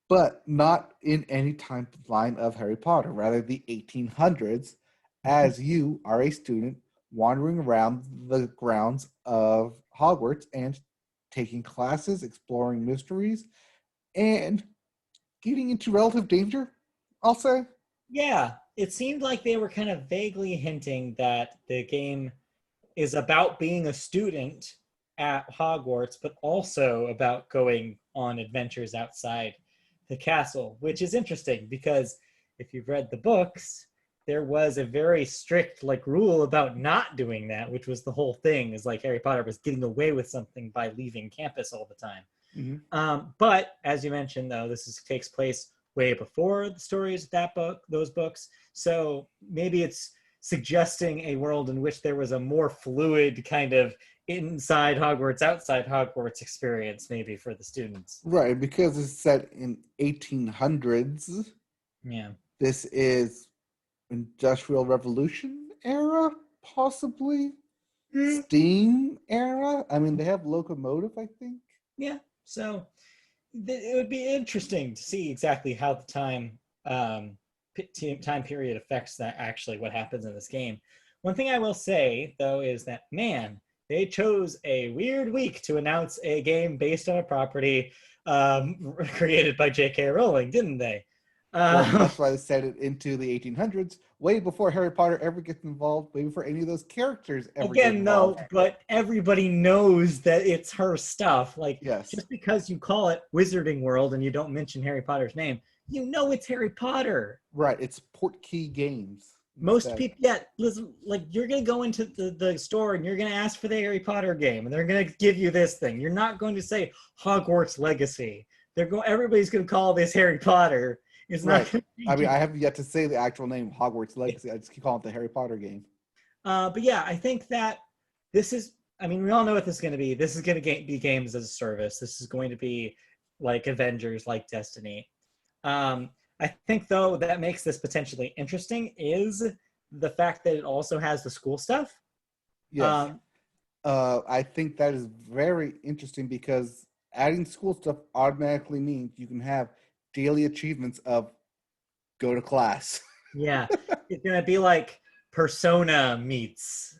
but not in any timeline of Harry Potter, rather the 1800s, as you are a student wandering around the grounds of Hogwarts and taking classes, exploring mysteries, and getting into relative danger, I'll say. Yeah, it seemed like they were kind of vaguely hinting that the game is about being a student at Hogwarts, but also about going on adventures outside the castle, which is interesting because if you've read the books, there was a very strict rule about not doing that, which was the whole thing, is Harry Potter was getting away with something by leaving campus all the time. Mm-hmm. But as you mentioned, though, takes place way before the stories of those books. So maybe it's suggesting a world in which there was a more fluid kind of inside Hogwarts, outside Hogwarts experience, maybe for the students. Right, because it's set in 1800s. Yeah. This is Industrial Revolution era, possibly. Steam era. I mean, they have locomotive, I think. Yeah, so it would be interesting to see exactly how the time period affects that actually what happens in this game. One thing I will say, though, is that, man, they chose a weird week to announce a game based on a property created by J.K. Rowling, didn't they? Well, that's why they set it into the 1800s, way before Harry Potter ever gets involved, way before any of those characters ever get involved. No, but everybody knows that it's her stuff. Yes. Just because you call it Wizarding World and you don't mention Harry Potter's name, you know it's Harry Potter. Right, it's Portkey Games. Most people, listen, you're going to go into the store and you're going to ask for the Harry Potter game, and they're going to give you this thing. You're not going to say Hogwarts Legacy. Everybody's going to call this Harry Potter. It's not. Right. I mean, I have yet to say the actual name Hogwarts Legacy. I just keep calling it the Harry Potter game. But yeah, I think that this is. I mean, we all know what this is going to be. This is going to be games as a service. This is going to be like Avengers, like Destiny. I think, though, that makes this potentially interesting is the fact that it also has the school stuff. Yes. I think that is very interesting because adding school stuff automatically means you can have daily achievements of go to class. Yeah, it's gonna be like Persona meets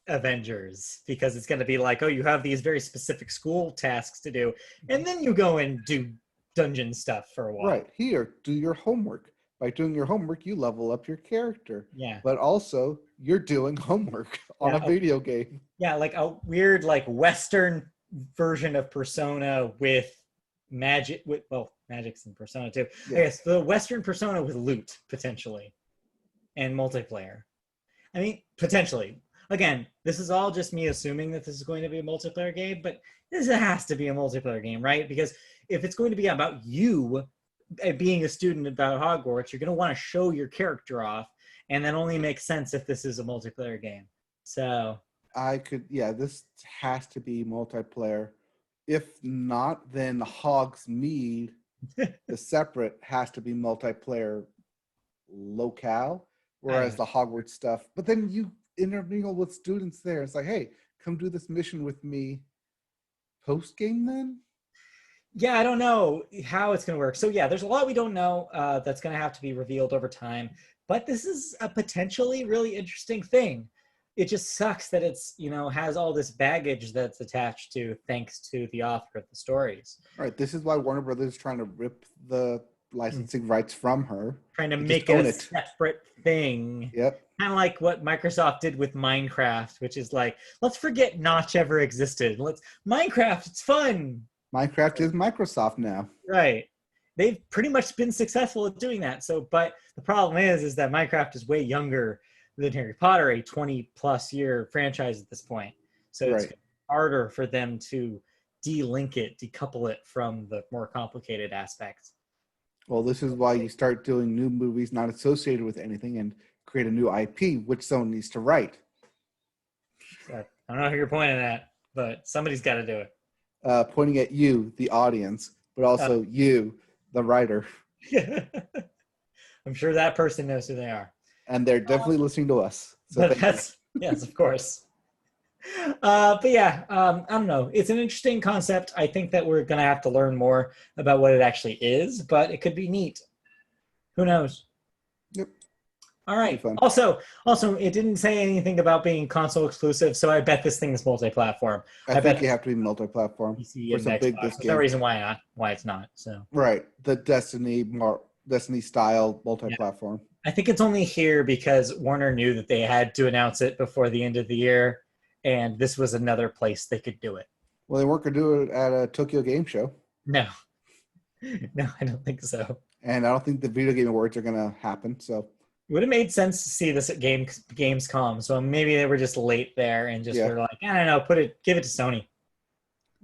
Avengers, because it's gonna be like, oh, you have these very specific school tasks to do, and then you go and do dungeon stuff for a while. Right. Here, do your homework. By doing your homework, you level up your character. Yeah. But also, you're doing homework on a video game. Yeah, like a weird, like Western version of Persona with magic. Magic's in Persona too. Yeah. I guess the Western Persona with loot potentially, and multiplayer. I mean, potentially. Again, this is all just me assuming that this is going to be a multiplayer game, but this has to be a multiplayer game, right? Because if it's going to be about you being a student about Hogwarts, you're going to want to show your character off, and that only makes sense if this is a multiplayer game. So this has to be multiplayer. If not, then Hogsmeade, the separate, has to be multiplayer locale, whereas the Hogwarts stuff. But then you intermingle with students there. It's like, hey, come do this mission with me post game then? Yeah, I don't know how it's going to work. So yeah, there's a lot we don't know that's going to have to be revealed over time. But this is a potentially really interesting thing. It just sucks that it's, has all this baggage that's attached to, thanks to the author of the stories. All right, this is why Warner Brothers is trying to rip the licensing rights from her. Trying to make it a separate thing. Yep. Kind of like what Microsoft did with Minecraft, which is like, let's forget Notch ever existed. Minecraft, it's fun. Minecraft is Microsoft now. Right. They've pretty much been successful at doing that. But the problem is that Minecraft is way younger than Harry Potter, a 20-plus year franchise at this point. So it's harder for them to decouple it from the more complicated aspects. Well, this is why you start doing new movies not associated with anything and create a new IP, which someone needs to write. I don't know who you're pointing at, but somebody's got to do it. Pointing at you, the audience, but also you, the writer. I'm sure that person knows who they are. And they're definitely listening to us. So yes, of course. But yeah, I don't know. It's an interesting concept. I think that we're going to have to learn more about what it actually is, but it could be neat. Who knows? Yep. All right. Also, it didn't say anything about being console exclusive, so I bet this thing is multi-platform. I think you have to be multi-platform. PC and Xbox. There's no reason why it's not. So right, the Destiny style multi-platform. Yeah. I think it's only here because Warner knew that they had to announce it before the end of the year, and this was another place they could do it. Well, they weren't going to do it at a Tokyo Game Show. No, I don't think so. And I don't think the Video Game Awards are going to happen. So it would have made sense to see this at Gamescom. So maybe they were just late there and just were like, I don't know, give it to Sony.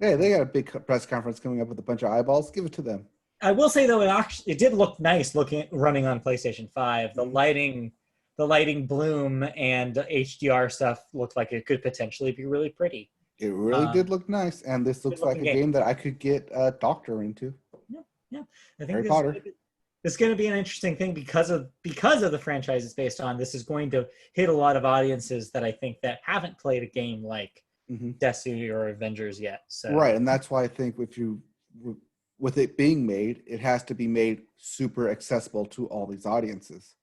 Yeah, they got a big press conference coming up with a bunch of eyeballs. Give it to them. I will say though, it did look nice running on PlayStation 5. The lighting bloom and HDR stuff looked like it could potentially be really pretty. It really did look nice, and this looks like a game that I could get a doctor into. Yeah. I think Harry Potter. It's going to be an interesting thing because of the franchise it's based on. This is going to hit a lot of audiences that I think that haven't played a game like Destiny or Avengers yet. So right, and that's why I think with it being made, it has to be made super accessible to all these audiences.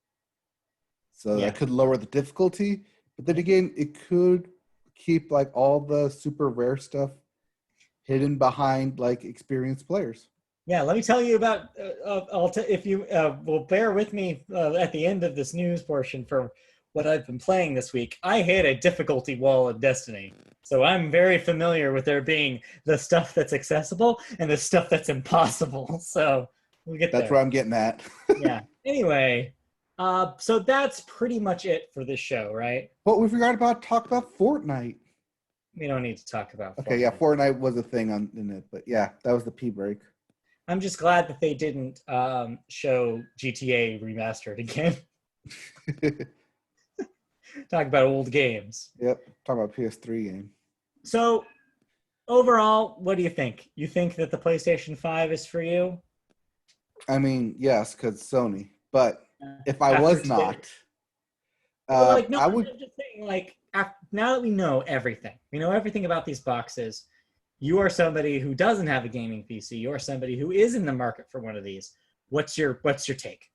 So that could lower the difficulty, but then again, it could keep like all the super rare stuff hidden behind like experienced players. Yeah, let me tell you about. If you will bear with me at the end of this news portion for what I've been playing this week. I hit a difficulty wall in Destiny, so I'm very familiar with there being the stuff that's accessible and the stuff that's impossible. So we'll get there. That's where I'm getting at. Yeah. Anyway, so that's pretty much it for this show, right? But we forgot about talk about Fortnite. We don't need to talk about Fortnite. Okay, yeah, Fortnite was a thing in it, but yeah, that was the pee break. I'm just glad that they didn't show GTA Remastered again. Talk about old games. Yep, talk about PS3 game. So, overall, what do you think? You think that the PlayStation 5 is for you? I mean, yes, because Sony. But if I was not, Well, like, no, I I'm would. just saying, like, now that we know everything about these boxes, you are somebody who doesn't have a gaming PC. You're somebody who is in the market for one of these. What's your take?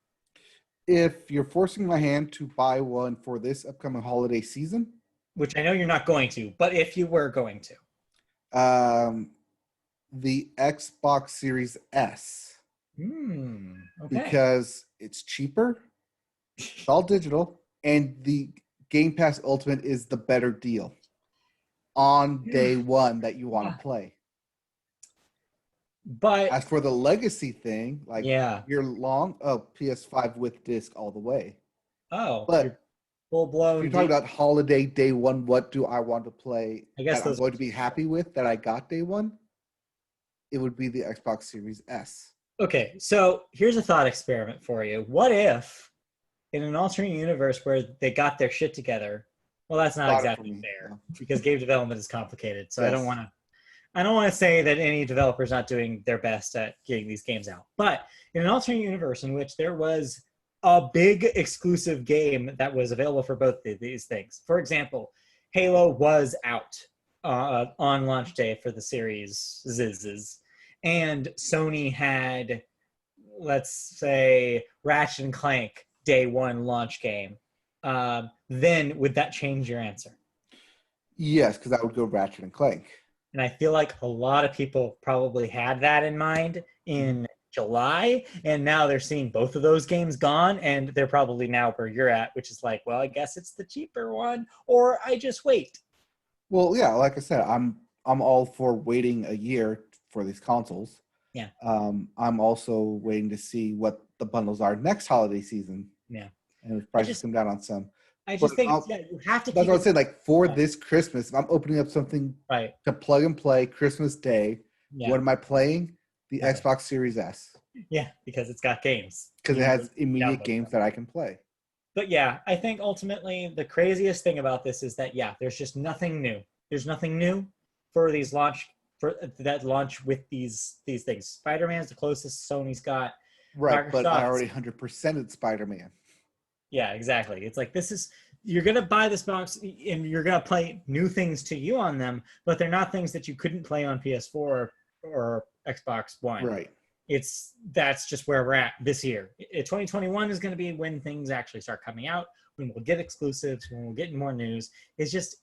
If you're forcing my hand to buy one for this upcoming holiday season, Which I know you're not going to, but if you were going to. The Xbox Series S. Okay. Because it's cheaper, it's all digital, and the Game Pass Ultimate is the better deal on day one that you want to play. But as for the legacy thing, like yeah, year long, PS5 with disc all the way. Oh, But full blown. you're talking about holiday day one. What do I want to play? I guess that I'm going to be happy with that I got day one. It would be the Xbox Series S. Okay, so here's a thought experiment for you. What if, in an alternate universe where they got their shit together, well, that's not exactly fair because game development is complicated. So yes. I don't want to say that any developer's not doing their best at getting these games out. But in an alternate universe in which there was a big exclusive game that was available for both of these things. For example, Halo was out on launch day for the Series Z's. And Sony had, let's say, Ratchet and Clank day one launch game. Then would that change your answer? Yes, because I would go Ratchet and Clank. And I feel like a lot of people probably had that in mind in July, and now they're seeing both of those games gone, and they're probably now where you're at, which is like, well, I guess it's the cheaper one, or I just wait. Well, yeah, like I said, I'm all for waiting a year for these consoles. Yeah. I'm also waiting to see what the bundles are next holiday season. Yeah. And if prices come down on some. I just think you have to. That's what I'm saying. Like for this Christmas, if I'm opening up something to plug and play Christmas Day, what am I playing? The Xbox Series S. Yeah, because it's got games. Because it has immediate games that I can play. But yeah, I think ultimately the craziest thing about this is that there's just nothing new. There's nothing new for these launch with these things. Spider-Man's the closest Sony's got. Right, but I already 100%ed Spider-Man. Yeah, exactly. It's like you're going to buy this box and you're going to play new things to you on them, but they're not things that you couldn't play on PS4 or Xbox One. Right. That's just where we're at this year. 2021 is going to be when things actually start coming out, when we'll get exclusives, when we'll get more news. It's just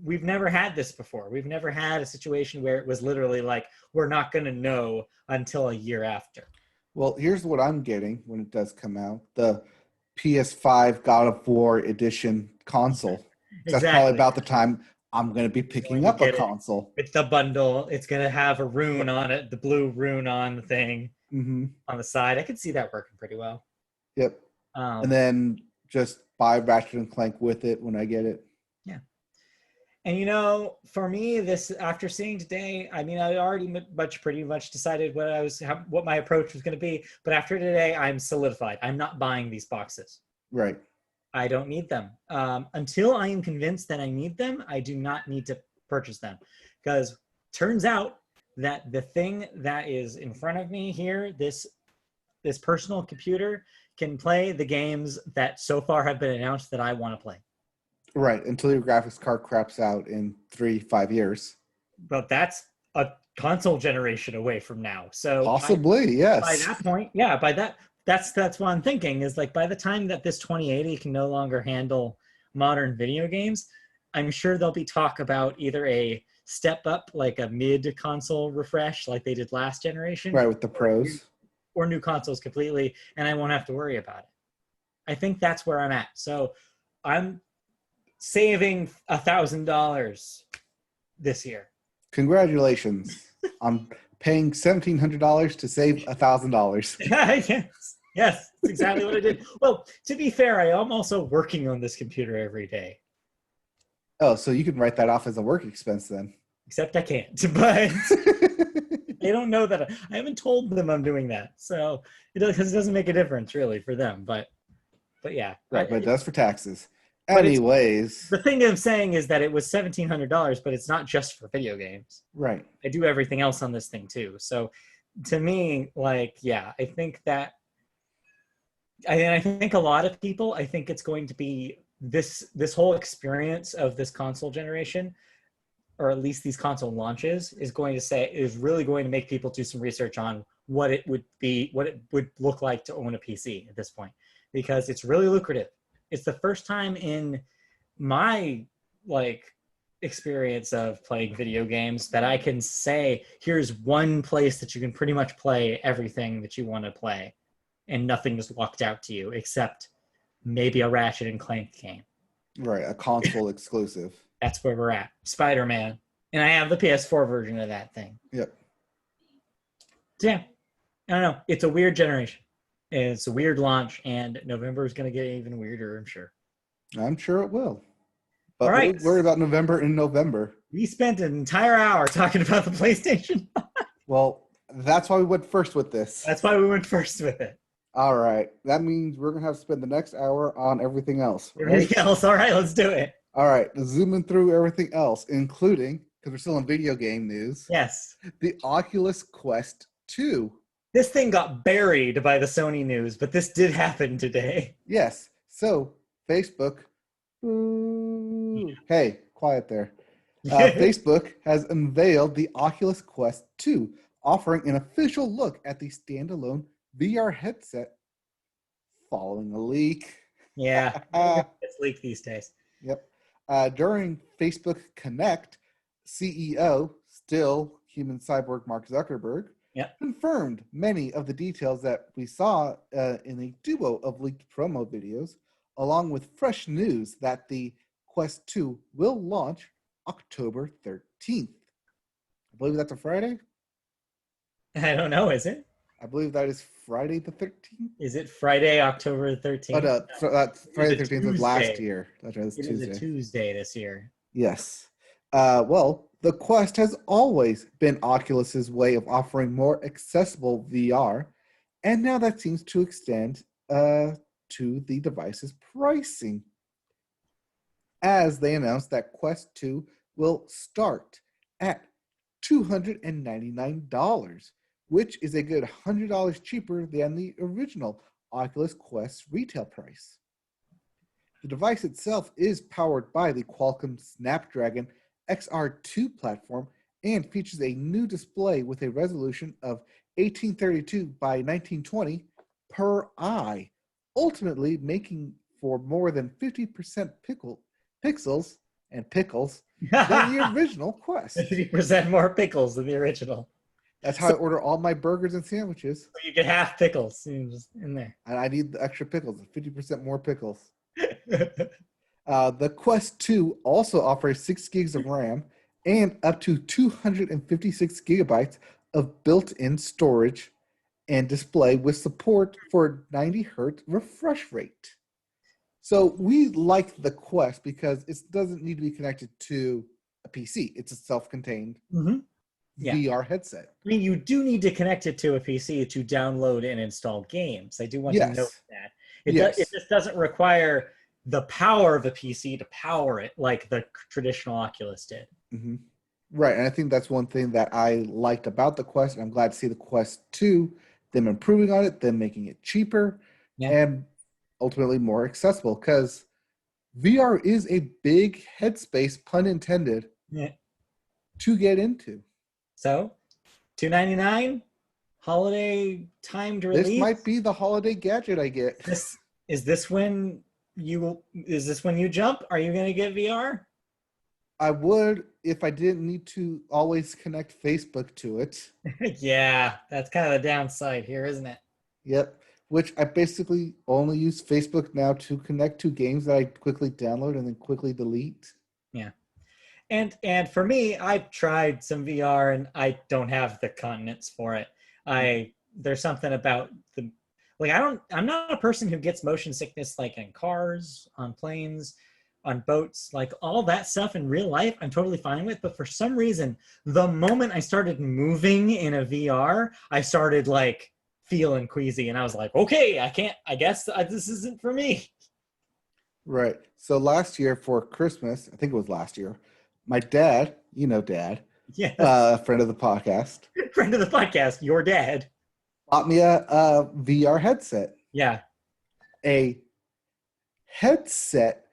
we've never had this before. We've never had a situation where it was literally like, we're not going to know until a year after. Well, here's what I'm getting when it does come out. The PS5 God of War edition console. Exactly. That's probably about the time I'm going to be picking up a console. It's the bundle. It's going to have a rune on it, the blue rune on the thing on the side. I could see that working pretty well. Yep. And then just buy Ratchet and Clank with it when I get it. Yeah. And for me, this after seeing today, I mean, I already pretty much decided what my approach was going to be. But after today, I'm solidified. I'm not buying these boxes. Right. I don't need them. Until I am convinced that I need them, I do not need to purchase them. Because turns out that the thing that is in front of me here, this personal computer, can play the games that so far have been announced that I want to play. Right, until your graphics card craps out in 3-5 years. But that's a console generation away from now. So possibly, yes. By that point, that's what I'm thinking is like by the time that this 2080 can no longer handle modern video games, I'm sure there'll be talk about either a step up, like a mid-console refresh like they did last generation. Right, with the pros. Or new consoles completely, and I won't have to worry about it. I think that's where I'm at. So I'm saving $1,000 this year. Congratulations. I'm paying $1,700 to save $1,000. Yes, that's exactly what I did. Well, to be fair, I am also working on this computer every day. Oh, so you can write that off as a work expense then. Except I can't, but they don't know that. I haven't told them I'm doing that. So because it doesn't make a difference really for them, but yeah. Right, but it does for taxes. Anyways, the thing I'm saying is that it was $1,700, but it's not just for video games. Right. I do everything else on this thing too. So to me, I think that I think a lot of people, I think it's going to be this whole experience of this console generation, or at least these console launches, is really going to make people do some research on what it would look like to own a PC at this point, because it's really lucrative. It's the first time in my like experience of playing video games that I can say, here's one place that you can pretty much play everything that you want to play, and nothing is locked out to you except maybe a Ratchet and Clank game. Right, a console exclusive. That's where we're at. Spider-Man. And I have the PS4 version of that thing. Yep. So yeah, I don't know. It's a weird generation. It's a weird launch, and November is going to get even weirder, I'm sure. I'm sure it will. But all right, don't worry about November in November. We spent an entire hour talking about the PlayStation. Well, that's why we went first with this. That's why we went first with it. All right. That means we're going to have to spend the next hour on everything else. Right? Everything else. All right, let's do it. All right. Zooming through everything else, including, because we're still in video game news. Yes. The Oculus Quest 2. This thing got buried by the Sony news, but this did happen today. Yes. So, Facebook. Ooh, hey, quiet there. Facebook has unveiled the Oculus Quest 2, offering an official look at the standalone VR headset following a leak. Yeah, it's leaked these days. Yep. During Facebook Connect, CEO, still human cyborg Mark Zuckerberg, confirmed many of the details that we saw in a duo of leaked promo videos, along with fresh news that the Quest 2 will launch October 13th. I believe that's a Friday? I don't know, is it? I believe that is Friday the 13th. Is it Friday, October 13th? Oh, no, that's Friday the 13th of last year. That's right, it is a Tuesday this year. Yes. Well, the Quest has always been Oculus's way of offering more accessible VR, and now that seems to extend to the device's pricing, as they announced that Quest 2 will start at $299, which is a good $100 cheaper than the original Oculus Quest retail price. The device itself is powered by the Qualcomm Snapdragon XR2 platform and features a new display with a resolution of 1832 by 1920 per eye, ultimately making for more than 50% pixels than the original Quest. 50% more pickles than the original. That's how I order all my burgers and sandwiches. So you get half pickles in there. And I need the extra pickles, 50% more pickles. The Quest 2 also offers 6 gigs of RAM and up to 256 gigabytes of built-in storage and display with support for 90 hertz refresh rate. So we like the Quest because it doesn't need to be connected to a PC. It's a self-contained VR headset. I mean, you do need to connect it to a PC to download and install games. I do want to note that. It just doesn't require the power of a PC to power it like the traditional Oculus did. Mm-hmm. Right, and I think that's one thing that I liked about the Quest, and I'm glad to see the Quest 2, them improving on it, them making it cheaper, and ultimately more accessible, because VR is a big headspace, pun intended, to get into. So, $299, holiday timed release. This might be the holiday gadget I get. Is this when you jump? Are you going to get VR? I would if I didn't need to always connect Facebook to it. Yeah, that's kind of the downside here, isn't it? Yep. Which I basically only use Facebook now to connect to games that I quickly download and then quickly delete. Yeah. And for me, I've tried some VR and I don't have the continence for it. There's something about I'm not a person who gets motion sickness like in cars, on planes, on boats, like all that stuff in real life, I'm totally fine with. But for some reason, the moment I started moving in a VR, I started like feeling queasy, and I was like, okay, I guess this isn't for me. Right. So last year for Christmas, I think it was last year, my dad, Dad, friend of the podcast, your dad, bought me a VR headset. Yeah. a headset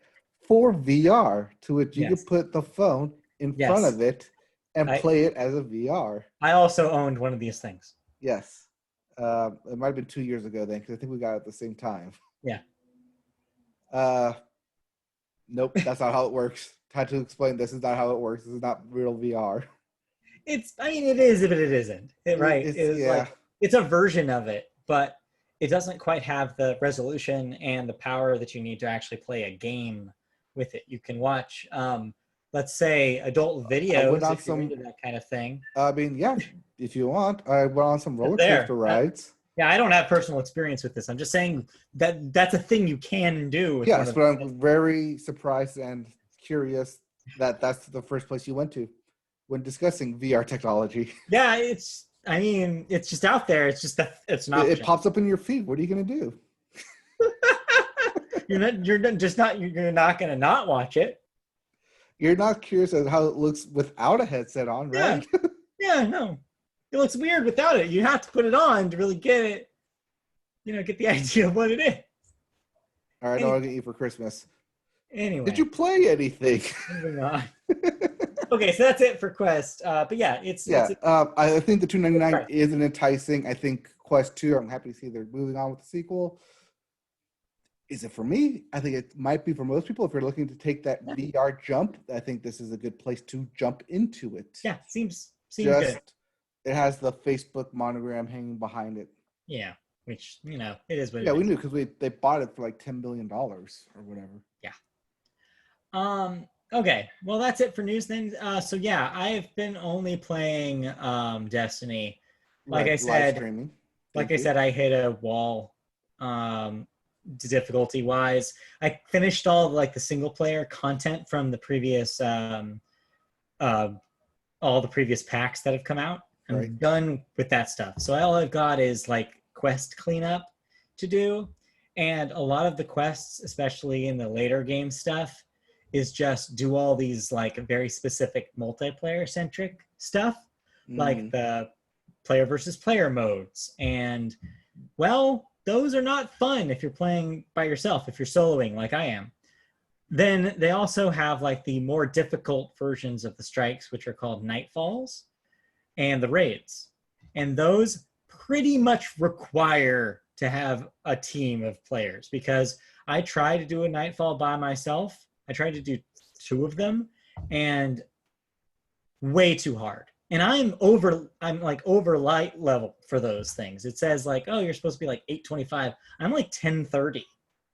for VR to which you Yes. could put the phone in front Yes. of it and play it as a VR. I also owned one of these things. Yes. It might have been 2 years ago then, because I think we got it at the same time. Yeah. Nope, that's not how it works. Had to explain this is not how it works. This is not real VR. I mean, it is, but it isn't. Right. It's Yeah. like, it's a version of it, but it doesn't quite have the resolution and the power that you need to actually play a game with it. You can watch, let's say, adult videos if you're into that kind of thing. I mean, yeah, if you want. I went on some roller coaster rides. Yeah, I don't have personal experience with this. I'm just saying that that's a thing you can do. Yes, but I'm very surprised and curious that that's the first place you went to when discussing VR technology. Yeah, it's just out there. It's just that it's not. It pops up in your feed. What are you going to do? You're not going to not watch it. You're not curious as how it looks without a headset on, right? Yeah, no. It looks weird without it. You have to put it on to really get it, get the idea of what it is. All right, I'll get you for Christmas. Anyway. Did you play anything? Moving on. Okay, so that's it for Quest. But yeah, I think the $2.99 isn't enticing. I think Quest 2, I'm happy to see they're moving on with the sequel. Is it for me? I think it might be for most people. If you're looking to take that VR jump, I think this is a good place to jump into it. Yeah, seems good. It has the Facebook monogram hanging behind it. Yeah, which, it is what it is. Yeah, we knew because they bought it for like $10 billion or whatever. Yeah. Okay, well, that's it for news then. So yeah, I've been only playing Destiny. Like I said, live streaming. I hit a wall difficulty wise. I finished all like the single player content from the previous all the previous packs that have come out. I'm done with that stuff. So all I've got is like quest cleanup to do. And a lot of the quests, especially in the later game stuff, is just do all these like very specific multiplayer centric stuff, like the player versus player modes. And well, those are not fun if you're playing by yourself, if you're soloing like I am. Then they also have like the more difficult versions of the strikes, which are called Nightfalls, and the raids. And those pretty much require to have a team of players, because I tried to do a Nightfall by myself. I tried to do 2 of them, and way too hard. And I'm like over light level for those things. It says like, oh, you're supposed to be like 825. I'm like 1030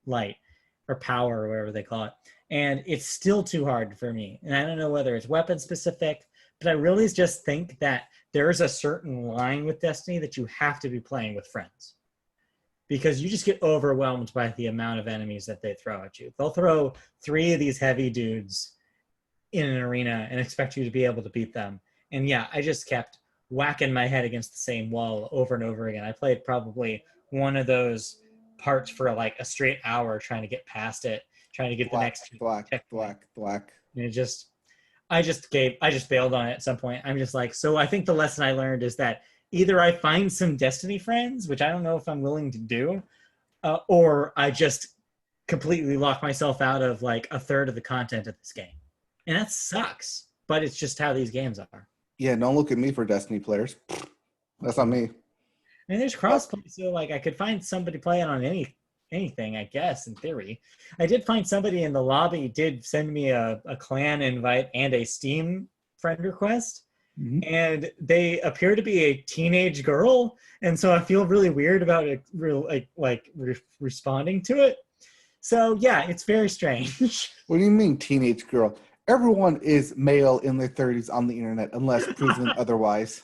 light or power or whatever they call it. And it's still too hard for me. And I don't know whether it's weapon specific, but I really just think that there's a certain line with Destiny that you have to be playing with friends, because you just get overwhelmed by the amount of enemies that they throw at you. They'll throw 3 of these heavy dudes in an arena and expect you to be able to beat them. And yeah, I just kept whacking my head against the same wall over and over again. I played probably one of those parts for like a straight hour trying to get past it, trying to get the next black. And I just bailed on it at some point. I'm just like, so I think the lesson I learned is that either I find some Destiny friends, which I don't know if I'm willing to do, or I just completely lock myself out of like a third of the content of this game. And that sucks, but it's just how these games are. Yeah, don't look at me for Destiny players. That's on me. I mean, there's crossplay, so like I could find somebody playing on anything, I guess, in theory. I did find somebody in the lobby did send me a clan invite and a Steam friend request. Mm-hmm. And they appear to be a teenage girl, and so I feel really weird about it, responding to it. So yeah, it's very strange. What do you mean, teenage girl? Everyone is male in their 30s on the internet, unless proven otherwise.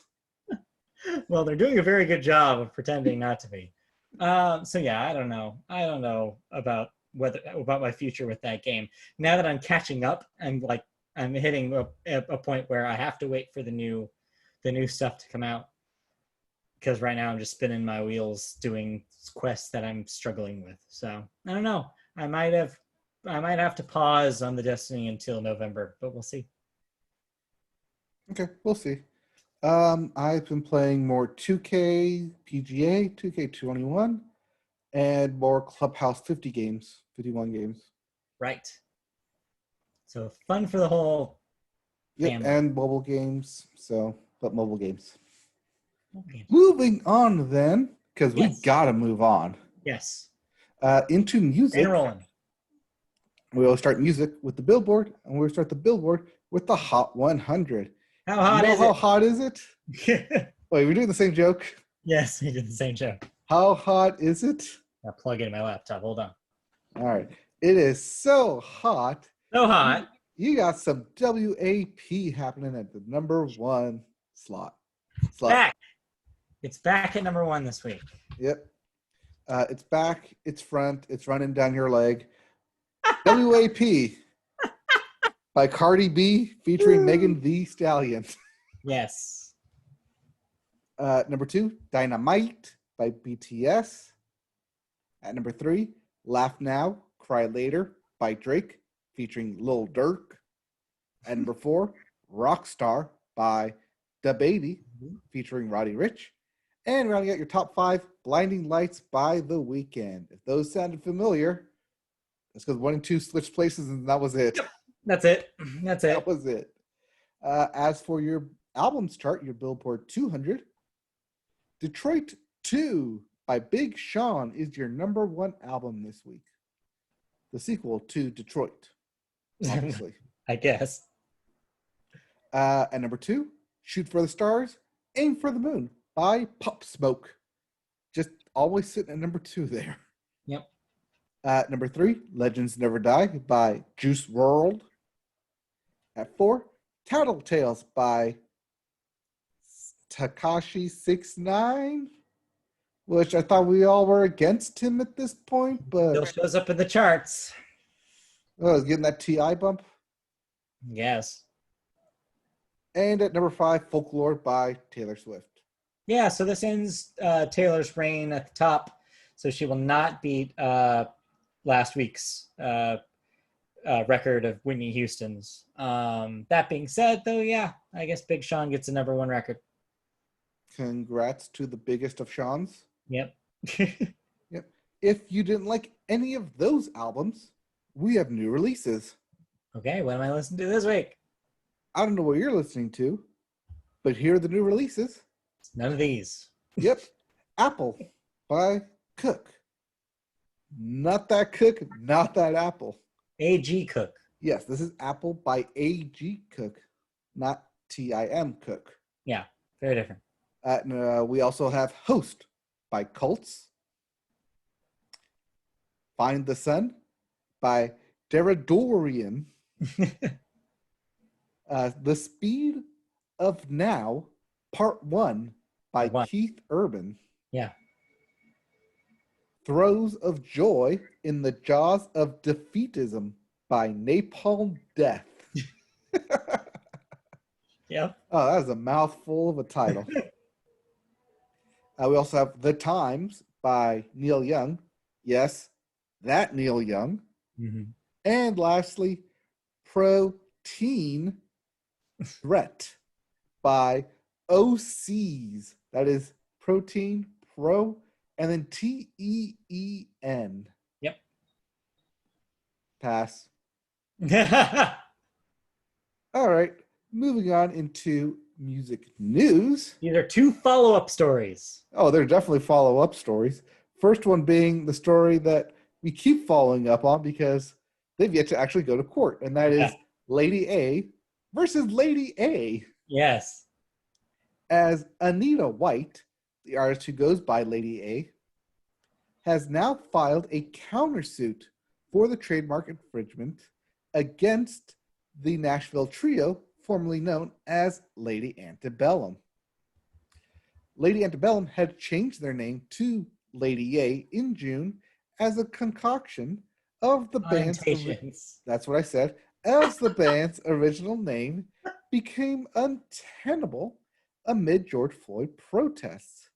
Well, they're doing a very good job of pretending not to be. So yeah, I don't know about my future with that game. Now that I'm catching up, I'm hitting a point where I have to wait for the new stuff to come out, because right now I'm just spinning my wheels doing quests that I'm struggling with. So I don't know. I might have to pause on the Destiny until November, but we'll see. Okay, we'll see. I've been playing more 2K, PGA, 2K21. and more Clubhouse 51 games. Right. So fun for the whole family. And mobile games. But mobile games. Okay. Moving on then, because we Yes. gotta move on. Yes. Into music. And rolling. We'll start music with the Billboard, and we'll start the Billboard with the Hot 100. How hot is it? How hot is it? Wait, we're doing the same joke? Yes, we did the same joke. How hot is it? I'll plug in my laptop. Hold on. All right. It is so hot. So hot. You got some WAP happening at the number 1 slot. Back. It's back at number 1 this week. Yep. It's back. It's front. It's running down your leg. WAP by Cardi B featuring Megan Thee Stallion. Yes. Number 2, Dynamite by BTS. At number 3, Laugh Now, Cry Later by Drake featuring Lil Durk. At number 4, Rockstar by DaBaby featuring Roddy Ricch. And rounding out your top 5, Blinding Lights by The Weeknd. If those sounded familiar, that's because 1 and 2 switched places and that was it. Yep. That's it. That was it. As for your albums chart, your Billboard 200, Detroit 2 by Big Sean is your number 1 album this week. The sequel to Detroit, obviously. I guess. At number 2, Shoot for the Stars, Aim for the Moon by Pop Smoke. Just always sitting at number 2 there. Yep. At number 3, Legends Never Die by Juice WRLD. At 4, Tattletales by Tekashi 69, which I thought we all were against him at this point, but Still shows up in the charts. I was getting that TI bump. Yes. And at number 5, Folklore by Taylor Swift. Yeah, so this ends Taylor's reign at the top, so she will not beat last week's record of Whitney Houston's. That being said, though, yeah, I guess Big Sean gets a number 1 record. Congrats to the biggest of Sean's. Yep. Yep. If you didn't like any of those albums, we have new releases. Okay, what am I listening to this week? I don't know what you're listening to, but here are the new releases. None of these. Yep. Apple by Cook. Not that Cook, not that Apple. A.G. Cook. Yes, this is Apple by A.G. Cook, not T.I.M. Cook. Yeah, very different. We also have Host by Cults. Find the Sun by Deradorian. The Speed of Now, Part 1 by Keith Urban. Yeah. Throes of Joy in the Jaws of Defeatism by Napalm Death. Yep. Oh, that is a mouthful of a title. We also have The Times by Neil Young. Yes, that Neil Young. Mm-hmm. And lastly, Protein Threat by OCs. That is Protein Pro and then TEEN. Yep. Pass. All right. Moving on into music news. These are 2 follow-up stories. Oh, they're definitely follow-up stories. First one being the story that we keep following up on because they've yet to actually go to court, and that is Lady A versus Lady A. Yes. As Anita White, the artist who goes by Lady A, has now filed a countersuit for the trademark infringement against the Nashville trio, formerly known as Lady Antebellum. Lady Antebellum had changed their name to Lady A in June as a concoction of the band's... That's what I said. As the band's original name became untenable amid George Floyd protests.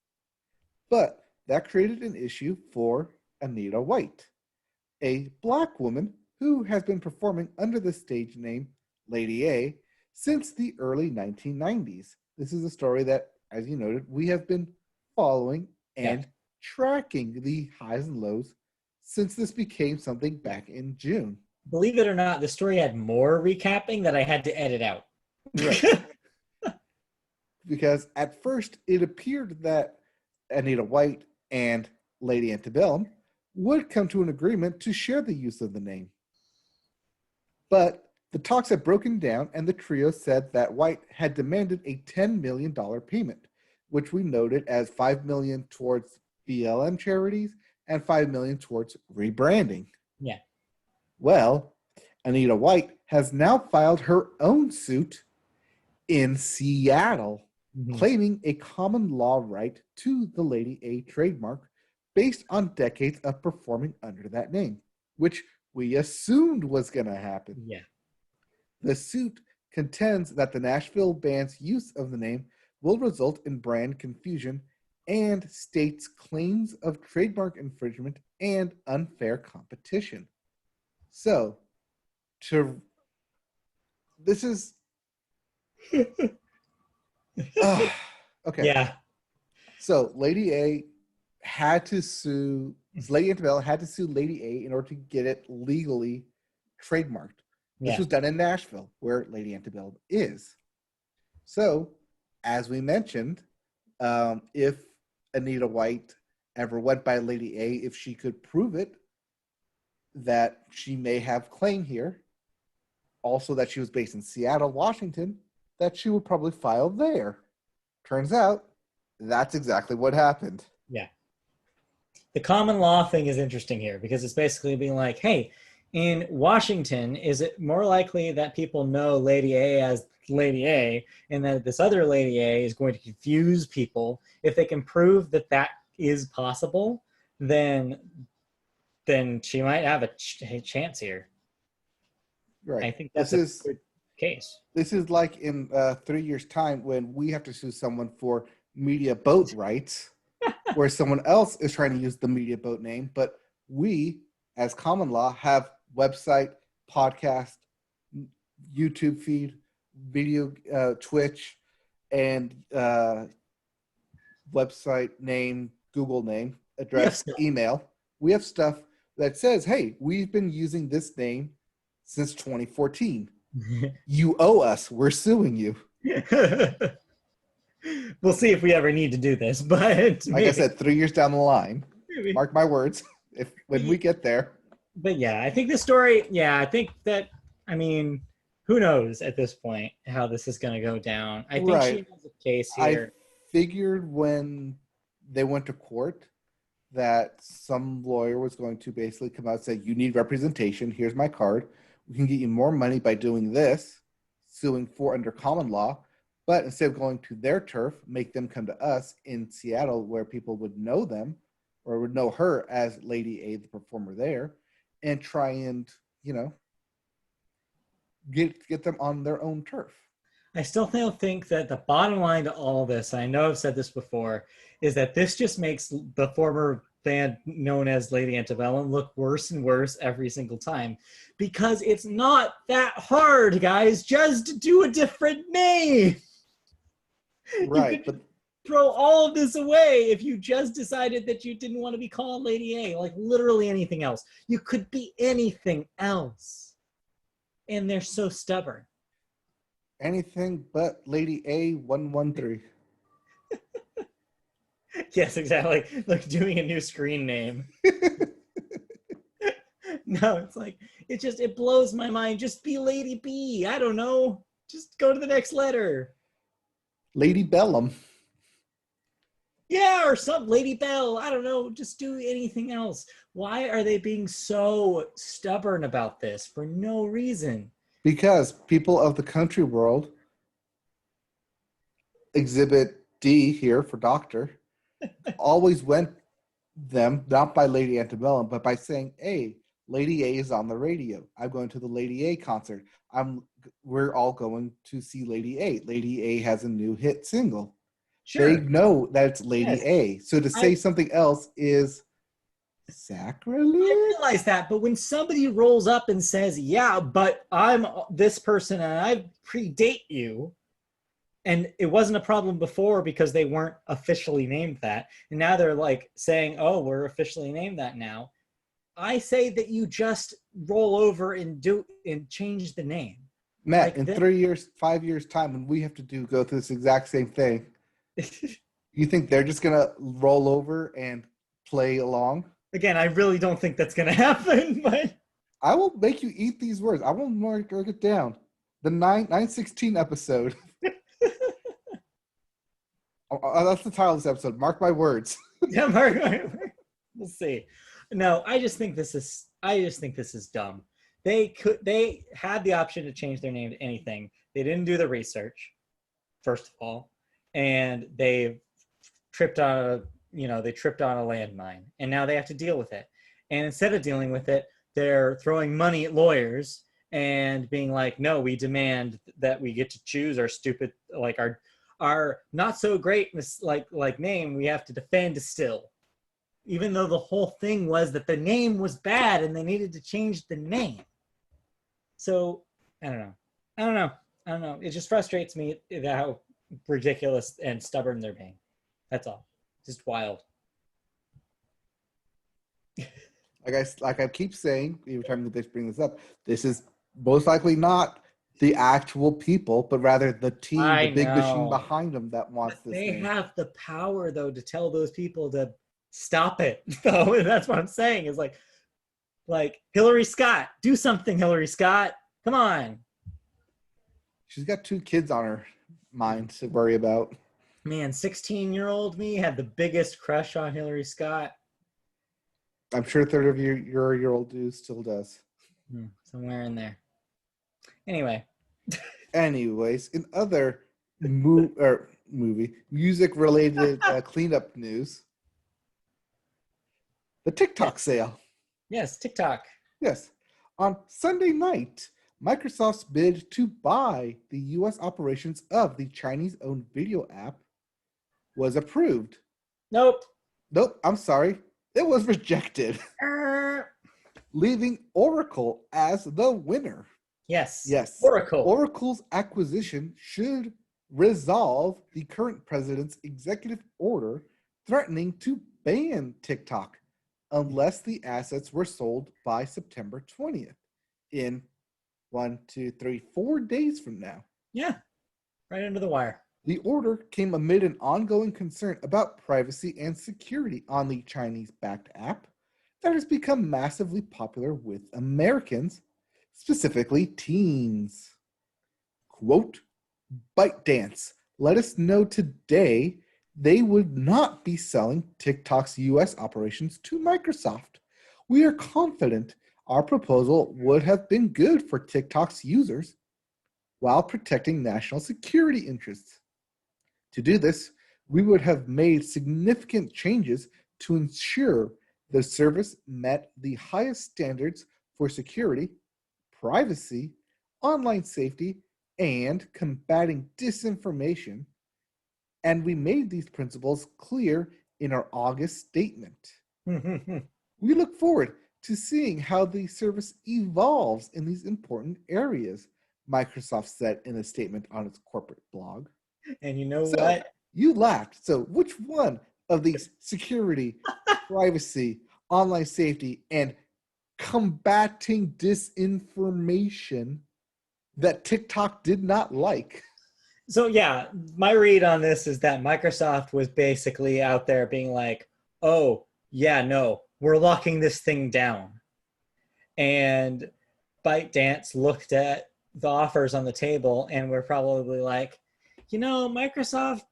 But that created an issue for Anita White, a Black woman who has been performing under the stage name Lady A since the early 1990s. This is a story that, as you noted, we have been following and tracking the highs and lows since this became something back in June. Believe it or not, the story had more recapping that I had to edit out. Right. Because at first it appeared that Anita White and Lady Antebellum would come to an agreement to share the use of the name. But the talks had broken down, and the trio said that White had demanded a $10 million payment, which we noted as $5 million towards BLM charities and $5 million towards rebranding. Yeah. Well, Anita White has now filed her own suit in Seattle, claiming a common law right to the Lady A trademark based on decades of performing under that name, which we assumed was going to happen. Yeah. The suit contends that the Nashville band's use of the name will result in brand confusion and states claims of trademark infringement and unfair competition. So, this is okay. Yeah. So Lady A had to sue. Lady Antebellum had to sue Lady A in order to get it legally trademarked. This was done in Nashville, where Lady Antebellum is. So, as we mentioned, if Anita White ever went by Lady A, if she could prove it, that she may have claim here, also that she was based in Seattle, Washington, that she would probably file there. Turns out, that's exactly what happened. Yeah. The common law thing is interesting here because it's basically being like, hey, in Washington, is it more likely that people know Lady A as Lady A and that this other Lady A is going to confuse people? If they can prove that that is possible, then she might have a chance here. Right. I think that's a good case. This is like in 3 years' time when we have to sue someone for media boat rights, where someone else is trying to use the media boat name, but we, as common law, have website, podcast, YouTube feed, video, Twitch, and website name, Google name, address, email. We have stuff that says, hey, we've been using this name since 2014. You owe us. We're suing you. We'll see if we ever need to do this, but like I said, 3 years down the line, mark my words, when we get there. But yeah, I think the story, I think that, I mean, who knows at this point how this is going to go down. I think she has a case here. I figured when they went to court that some lawyer was going to basically come out and say, you need representation. Here's my card. We can get you more money by doing this, suing for under common law. But instead of going to their turf, make them come to us in Seattle where people would know them or would know her as Lady A, the performer there, and try and, get them on their own turf. I still think that the bottom line to all this, and I know I've said this before, is that this just makes the former band known as Lady Antebellum look worse and worse every single time. Because it's not that hard, guys. Just do a different name. Right. You could throw all of this away if you just decided that you didn't want to be called Lady A. Like literally anything else. You could be anything else. And they're so stubborn. Anything but Lady A113. Yes, exactly. Like doing a new screen name. No, it's like, it blows my mind. Just be Lady B. I don't know. Just go to the next letter. Lady Bellum. Yeah, or some Lady Bell. I don't know. Just do anything else. Why are they being so stubborn about this for no reason? Because people of the country world, exhibit D here for doctor, always went them, not by Lady Antebellum, but by saying, hey, Lady A is on the radio. I'm going to the Lady A concert. We're all going to see Lady A. Lady A has a new hit single. Sure. They know that it's Lady A. So to say something else is sacrilege? I realize that, but when somebody rolls up and says, yeah, but I'm this person and I predate you, And it wasn't a problem before because they weren't officially named that. And now they're like saying, oh, we're officially named that now. I say that you just roll over and change the name. Matt, in 3 years, 5 years time, when we have to go through this exact same thing, you think they're just going to roll over and play along? Again, I really don't think that's going to happen, but I will make you eat these words. I will mark it down. The 916 episode. That's the title of this episode. Mark my words. Yeah, mark my words. We'll see. No, I just think this is dumb. They had the option to change their name to anything. They didn't do the research, first of all, and they tripped on a landmine, and now they have to deal with it. And instead of dealing with it, they're throwing money at lawyers and being like, no, we demand that we get to choose our stupid, like our not so great like name we have to defend still, even though the whole thing was that the name was bad and they needed to change the name. So I don't know. It just frustrates me how ridiculous and stubborn they're being. That's all. Just wild. Like I keep saying, every time they bring this up, this is most likely not the actual people, but rather the team, the big machine behind them that wants this. They have the power, though, to tell those people to stop it. So that's what I'm saying. Is like Hillary Scott, do something, Hillary Scott. Come on. She's got 2 kids on her mind to worry about. Man, 16-year-old me had the biggest crush on Hillary Scott. I'm sure 30 of your old dude still does. Somewhere in there. Anyway. Anyways, in other music-related cleanup news, the TikTok sale. Yes, TikTok. Yes. On Sunday night, Microsoft's bid to buy the U.S. operations of the Chinese-owned video app was approved. Nope, I'm sorry. It was rejected, leaving Oracle as the winner. Yes. Oracle's acquisition should resolve the current president's executive order threatening to ban TikTok unless the assets were sold by September 20th in 4 days from now. Yeah, right under the wire. The order came amid an ongoing concern about privacy and security on the Chinese-backed app that has become massively popular with Americans, specifically teens. Quote, ByteDance let us know today they would not be selling TikTok's U.S. operations to Microsoft. We are confident our proposal would have been good for TikTok's users while protecting national security interests. To do this, we would have made significant changes to ensure the service met the highest standards for security, privacy, online safety, and combating disinformation, and we made these principles clear in our August statement. We look forward to seeing how the service evolves in these important areas, Microsoft said in a statement on its corporate blog. And you know what? You laughed. So which one of these security, privacy, online safety, and combating disinformation that TikTok did not like? So yeah, my read on this is that Microsoft was basically out there being like, oh, yeah, no, we're locking this thing down. And ByteDance looked at the offers on the table and we're probably like, you know, Microsoft,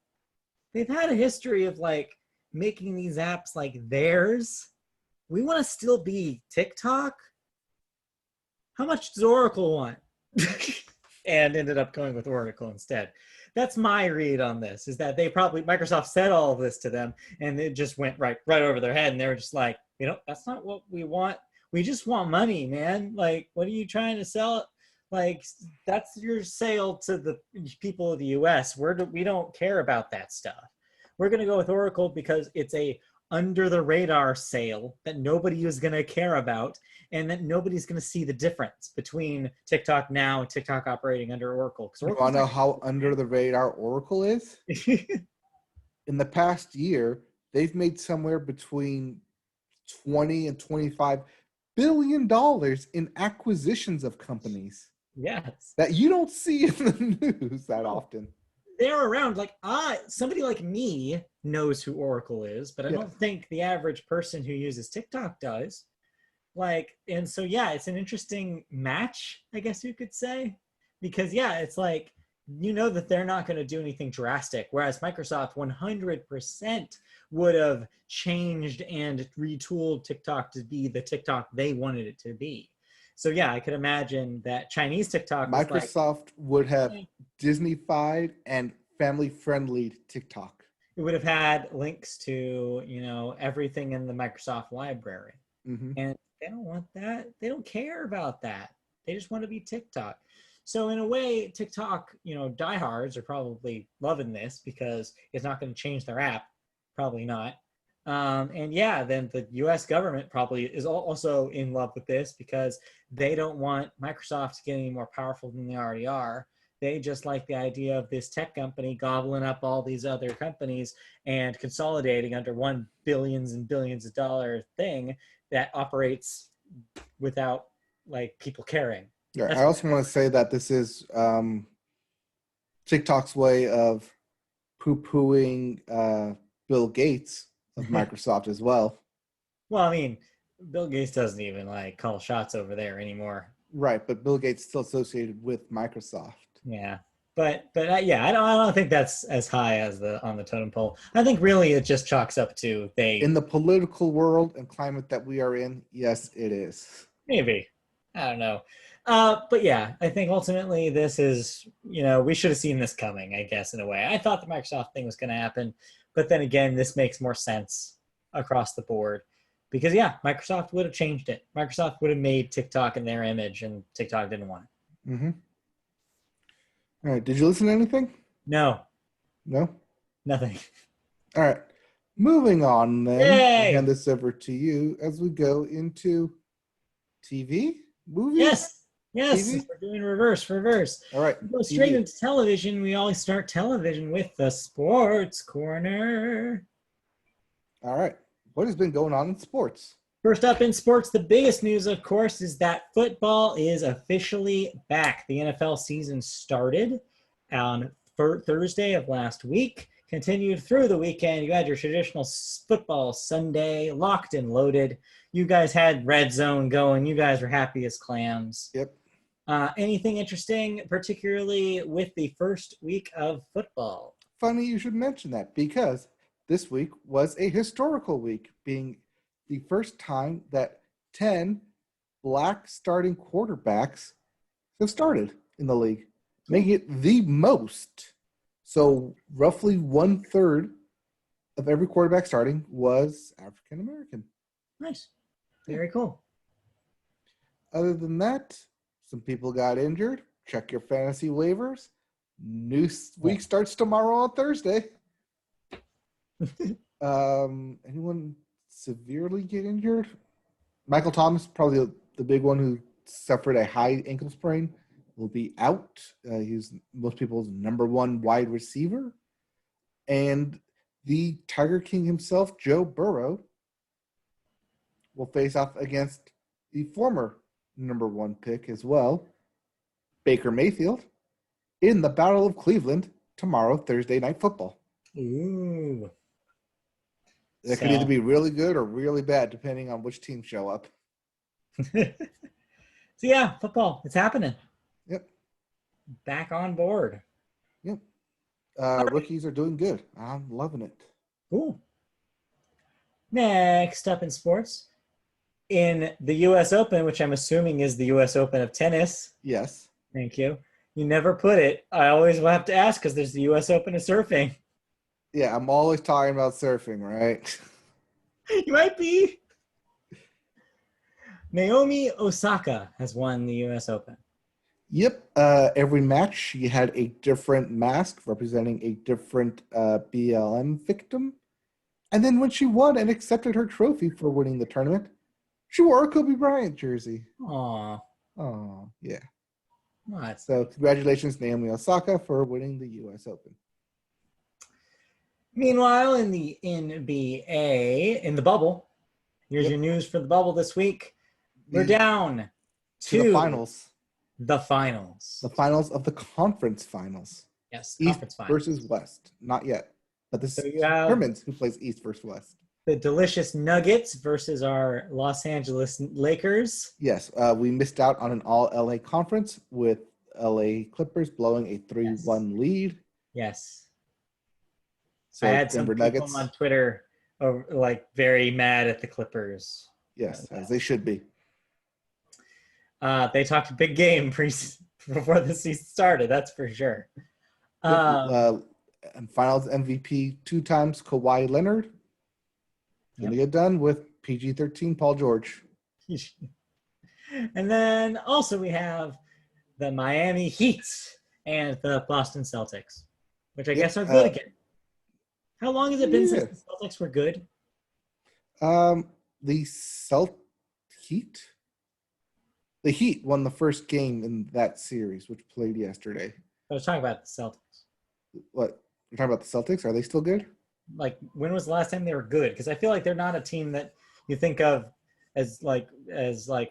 they've had a history of like making these apps like theirs. We want to still be TikTok. How much does Oracle want? And ended up going with Oracle instead. That's my read on this, is that Microsoft said all of this to them and it just went right over their head. And they were just like, you know, that's not what we want. We just want money, man. Like, what are you trying to sell? Like, that's your sale to the people of the US. We don't care about that stuff. We're going to go with Oracle because it's a under the radar sale that nobody is going to care about, and that nobody's going to see the difference between TikTok now and TikTok operating under Oracle. You want to know how under the radar Oracle is? In the past year, they've made somewhere between 20 and 25 billion dollars in acquisitions of companies. Yes. That you don't see in the news that often. They're around. Like, somebody like me knows who Oracle is, but I don't think the average person who uses TikTok does. Like, and so, yeah, it's an interesting match, I guess you could say, because, yeah, it's like, you know that they're not going to do anything drastic, whereas Microsoft 100% would have changed and retooled TikTok to be the TikTok they wanted it to be. So, yeah, I could imagine that Chinese TikTok Microsoft would have Disney-fied and family-friendly TikTok. It would have had links to, you know, everything in the Microsoft library. Mm-hmm. And they don't want that. They don't care about that. They just want to be TikTok. So in a way, TikTok, you know, diehards are probably loving this because it's not going to change their app. Probably not. And yeah, then the US government probably is also in love with this because they don't want Microsoft to get any more powerful than they already are. They just like the idea of this tech company gobbling up all these other companies and consolidating under one billions and billions of dollar thing that operates without like people caring. Yeah, I also want to say that this is TikTok's way of poo-pooing Bill Gates of Microsoft as well. Well, I mean, Bill Gates doesn't even like call shots over there anymore. Right, but Bill Gates is still associated with Microsoft. Yeah, but yeah, I don't think that's as high as on the totem pole. I think really it just chalks up to in the political world and climate that we are in. Yes, it is. Maybe, I don't know. But yeah, I think ultimately this is, you know, we should have seen this coming, I guess, in a way. I thought the Microsoft thing was going to happen, but then again, this makes more sense across the board because, yeah, Microsoft would have changed it. Microsoft would have made TikTok in their image, and TikTok didn't want it. Mm-hmm. All right. Did you listen to anything? No. No? Nothing. All right. Moving on then. Yay! I'll hand this over to you as we go into TV? Movies? Yes. TV? We're doing reverse. All right. We go straight into television. We always start television with the Sports Corner. All right. What has been going on in sports? First up in sports, the biggest news, of course, is that football is officially back. The NFL season started on Thursday of last week, continued through the weekend. You had your traditional football Sunday, locked and loaded. You guys had Red Zone going. You guys were happy as clams. Yep. Anything interesting, particularly with the first week of football? Funny you should mention that because this week was a historical week, being the first time that 10 black starting quarterbacks have started in the league, making it the most. So roughly 1/3 of every quarterback starting was African American. Nice. Very cool. Other than that, some people got injured. Check your fantasy waivers. New week starts tomorrow on Thursday. Anyone severely get injured? Michael Thomas, probably the big one who suffered a high ankle sprain, will be out. He's most people's number one wide receiver. And the Tiger King himself, Joe Burrow, will face off against the former number one pick as well, Baker Mayfield, in the Battle of Cleveland tomorrow, Thursday Night Football. Ooh. That could either be really good or really bad, depending on which team show up. So yeah, football, it's happening. Yep. Back on board. Yep. Rookies are doing good. I'm loving it. Cool. Next up in sports, in the U.S. Open, which I'm assuming is the U.S. Open of tennis. Yes. Thank you. You never put it. I always will have to ask because there's the U.S. Open of surfing. Yeah, I'm always talking about surfing, right? You might be. Naomi Osaka has won the U.S. Open. Yep. Every match, she had a different mask representing a different BLM victim. And then when she won and accepted her trophy for winning the tournament, she wore a Kobe Bryant jersey. Aw. Oh, yeah. Well, that's So nice. congratulations, Naomi Osaka, for winning the U.S. Open. Meanwhile, in the NBA, in the bubble, here's your news for the bubble this week. We're down to the finals. The finals. The finals of the conference finals. Yes, East conference finals. versus West. Not yet. But this So you have determines who plays East versus West. the delicious Nuggets versus our Los Angeles Lakers. Yes, we missed out on an all-LA conference with LA Clippers blowing a 3-1 lead. Yes. So I had Denver some people Nuggets on Twitter like very mad at the Clippers. Yes, as they should be. They talked a big game before the season started, that's for sure. And finals MVP 2 times Kawhi Leonard. Gonna get done with PG-13 Paul George. And then also we have the Miami Heat and the Boston Celtics, which I guess are good again. How long has it been since the Celtics were good? The Heat won the first game in that series, which played yesterday. I was talking about the Celtics. What? You're talking about the Celtics? Are they still good? Like, when was the last time they were good? Because I feel like they're not a team that you think of as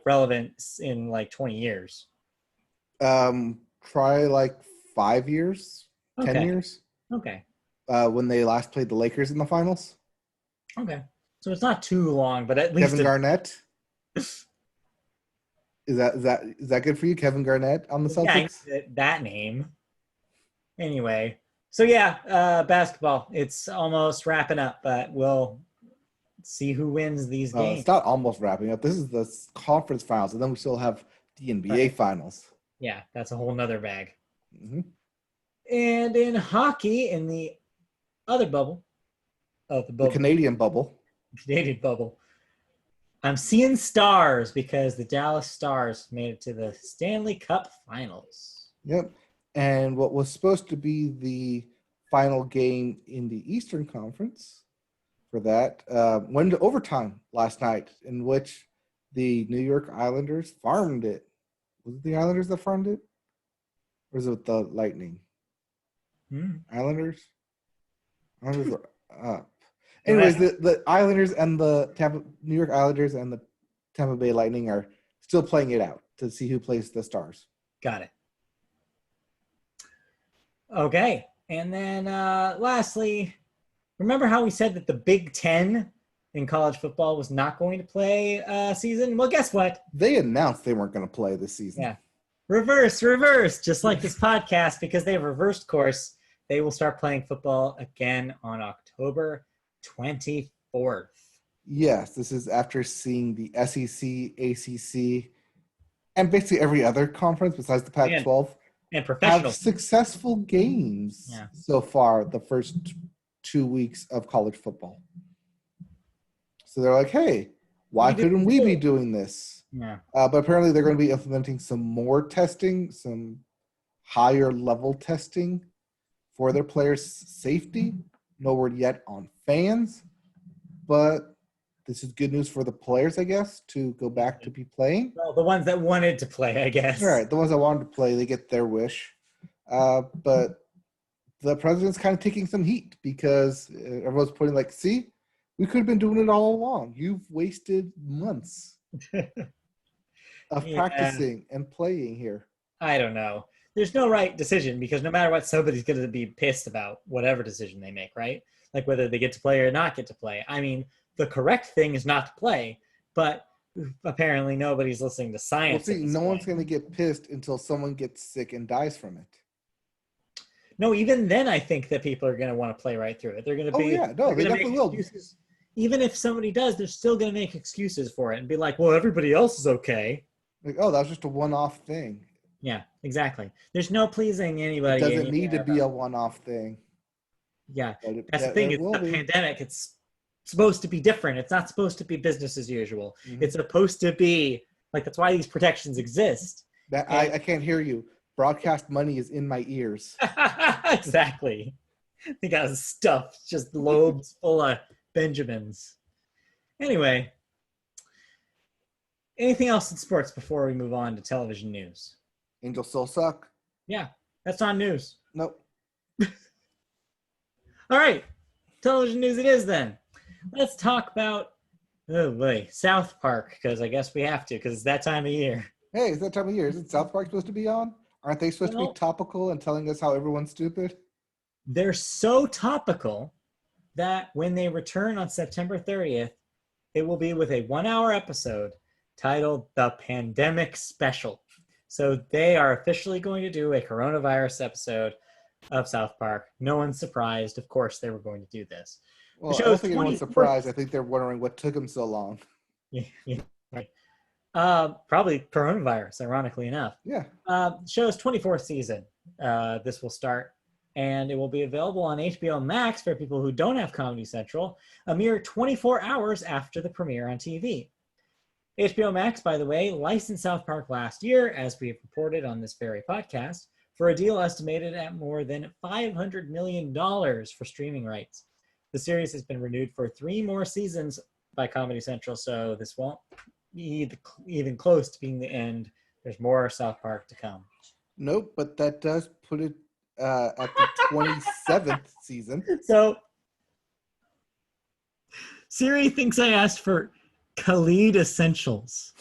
relevant in like 20 years. Try like 5 years, 10 years. Okay. When they last played the Lakers in the finals. Okay. So it's not too long, but at least Kevin Garnett. Is that good for you, Kevin Garnett on the Celtics? Yeah, that name. Anyway, so yeah, basketball. It's almost wrapping up, but we'll see who wins these games. It's not almost wrapping up. This is the conference finals, and then we still have the NBA finals. Yeah, that's a whole nother bag. Mm-hmm. And in hockey, in the other bubble, the Canadian bubble. Canadian bubble, I'm seeing stars because the Dallas Stars made it to the Stanley Cup Finals. Yep. And what was supposed to be the final game in the Eastern Conference for that went to overtime last night, in which the New York Islanders farmed it. Was it the Islanders that farmed it? Or was it the Lightning? Islanders were up. Anyways, the Islanders and the New York Islanders and the Tampa Bay Lightning are still playing it out to see who plays the Stars. Got it. Okay. And then lastly, remember how we said that the Big Ten in college football was not going to play a season? Well, guess what? They announced they weren't going to play this season. Yeah. Reverse, just like this podcast, because they have reversed course. They will start playing football again on October 24th. Yes, this is after seeing the SEC, ACC, and basically every other conference besides the Pac-12 and professional have successful games so far the first 2 weeks of college football. So they're like, hey, why couldn't we be doing this? Yeah. But apparently they're going to be implementing some more testing, some higher level testing for their players' safety. No word yet on fans, but this is good news for the players, I guess, to go back to be playing. Well, the ones that wanted to play, I guess. All right, the ones that wanted to play, they get their wish. But the president's kind of taking some heat because everyone's pointing like, see, we could have been doing it all along. You've wasted months of practicing and playing here. I don't know. There's no right decision because no matter what, somebody's going to be pissed about whatever decision they make, right? Like whether they get to play or not get to play. I mean, the correct thing is not to play, but apparently nobody's listening to science. Well, see, no one's going to get pissed until someone gets sick and dies from it. No, even then I think that people are going to want to play right through it. They're going to be they definitely will. Even if somebody does, they're still going to make excuses for it and be like, well, everybody else is okay. Like, oh, that was just a one-off thing. Yeah, exactly. There's no pleasing anybody. It doesn't need to be a one-off thing. Yeah, that's the thing. It's the pandemic. It's supposed to be different. It's not supposed to be business as usual. Mm-hmm. It's supposed to be like, that's why these protections exist. I can't hear you. Broadcast money is in my ears. Exactly. They got stuff, just lobes full of Benjamins. Anyway, anything else in sports before we move on to television news? Angels still suck. Yeah, that's not news. Nope. All right, television news it is then. Let's talk about, oh boy, South Park, because I guess we have to, because it's that time of year. Hey, it's that time of year. Isn't South Park supposed to be on? Aren't they supposed to be topical and telling us how everyone's stupid? They're so topical that when they return on September 30th, it will be with a 1-hour episode titled The Pandemic Special. So they are officially going to do a coronavirus episode of South Park. No one's surprised. Of course, they were going to do this. Well, I don't think anyone's surprised. I think they're wondering what took them so long. Yeah, right. Probably coronavirus, ironically enough. Yeah. Show's 24th season. This will start, and it will be available on HBO Max for people who don't have Comedy Central a mere 24 hours after the premiere on TV. HBO Max, by the way, licensed South Park last year, as we have reported on this very podcast, for a deal estimated at more than $500 million for streaming rights. The series has been renewed for 3 more seasons by Comedy Central, so this won't be even close to being the end. There's more South Park to come. Nope, but that does put it at the 27th season. So, Siri thinks I asked for Khalid Essentials,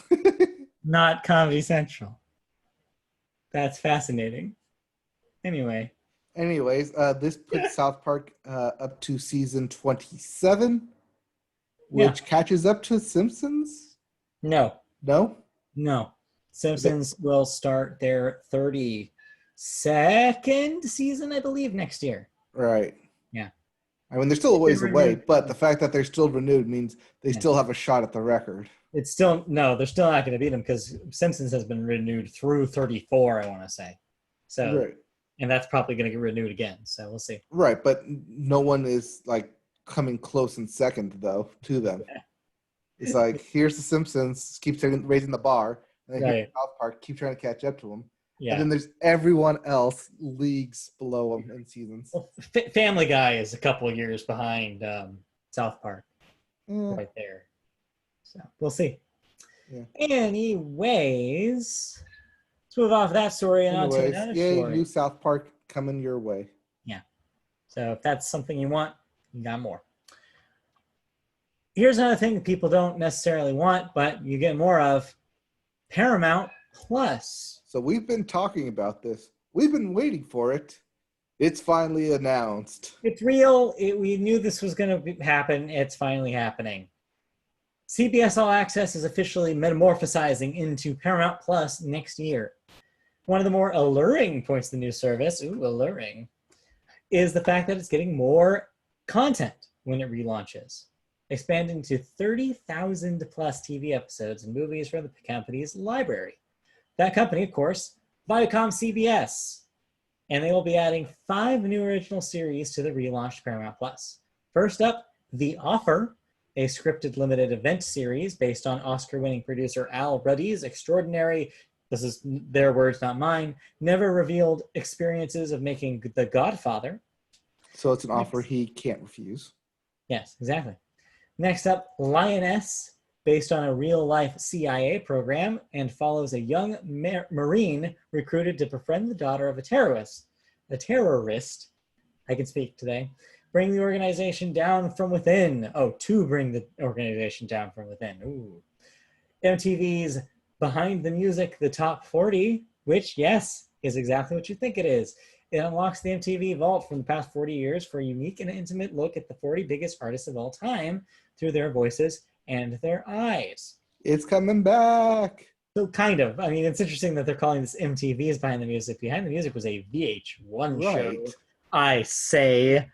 not Comedy Central. That's fascinating. Anyways, this puts South Park up to season 27, which catches up to Simpsons? No. No? No. Simpsons will start their 32nd season, I believe, next year. Right. Yeah. I mean, they're still a ways away, but the fact that they're still renewed means they still have a shot at the record. They're still not going to beat them because Simpsons has been renewed through 34, I want to say. So, right. And that's probably going to get renewed again. So we'll see. Right, but no one is like coming close in second though to them. Yeah. It's like, here's the Simpsons, keep raising the bar, and then here's South Park, keep trying to catch up to them. Yeah. And then there's everyone else leagues below them in seasons. Well, Family Guy is a couple of years behind South Park, right there. So we'll see. Yeah. Anyways, let's move off that story and on to another story. New South Park coming your way. Yeah. So if that's something you want, you got more. Here's another thing that people don't necessarily want, but you get more of: Paramount Plus. So we've been talking about this. We've been waiting for it. It's finally announced. It's real. We knew this was going to happen. It's finally happening. CBS All Access is officially metamorphosizing into Paramount Plus next year. One of the more alluring points of the new service, alluring, is the fact that it's getting more content when it relaunches, expanding to 30,000 plus TV episodes and movies from the company's library. That company, of course, Viacom CBS. And they will be adding 5 new original series to the relaunched Paramount Plus. First up, The Offer, a scripted limited event series based on Oscar-winning producer Al Ruddy's extraordinary, this is their words, not mine, never revealed experiences of making The Godfather. So it's an offer he can't refuse. Yes, exactly. Next up, Lioness, based on a real-life CIA program and follows a young Marine recruited to befriend the daughter of a terrorist, I can speak today, bring the organization down from within. To bring the organization down from within. Ooh. MTV's Behind the Music, the Top 40, which, yes, is exactly what you think it is. It unlocks the MTV vault from the past 40 years for a unique and intimate look at the 40 biggest artists of all time through their voices and their eyes. It's coming back. So kind of. I mean, it's interesting that they're calling this MTV's Behind the Music. Behind the Music was a VH1 show. I say,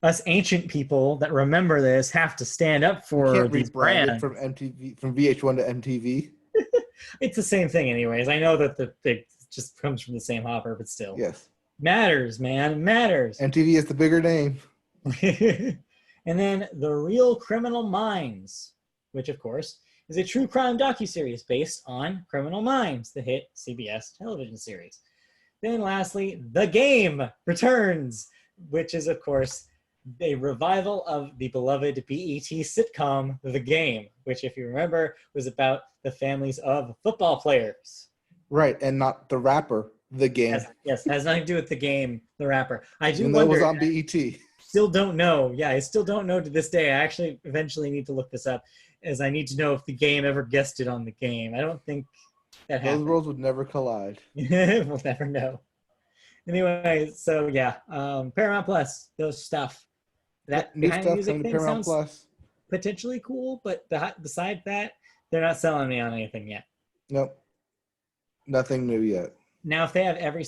us ancient people that remember this have to stand up for these brands. From MTV, from VH1 to MTV. It's the same thing anyways. I know that it just comes from the same hopper, but still. Yes. Matters, man. Matters. MTV is the bigger name. And then The Real Criminal Minds, which, of course, is a true crime docuseries based on Criminal Minds, the hit CBS television series. Then lastly, The Game returns, which is, of course, a revival of the beloved BET sitcom The Game, which, if you remember, was about the families of football players. Right, and not the rapper, The Game. Yes, has nothing to do with The Game, the rapper. I do Even though wonder. it was on BET. Still don't know. Yeah, I still don't know to this day. I actually eventually need to look this up, as I need to know if The Game ever guested on The Game. I don't think that happened. Those worlds would never collide. We'll never know. Anyway, so yeah, Paramount Plus, those stuff. That New behind stuff music coming to thing Paramount sounds Plus. potentially cool, but besides that, they're not selling me on anything yet. Nope. Nothing new yet. Now, if they have every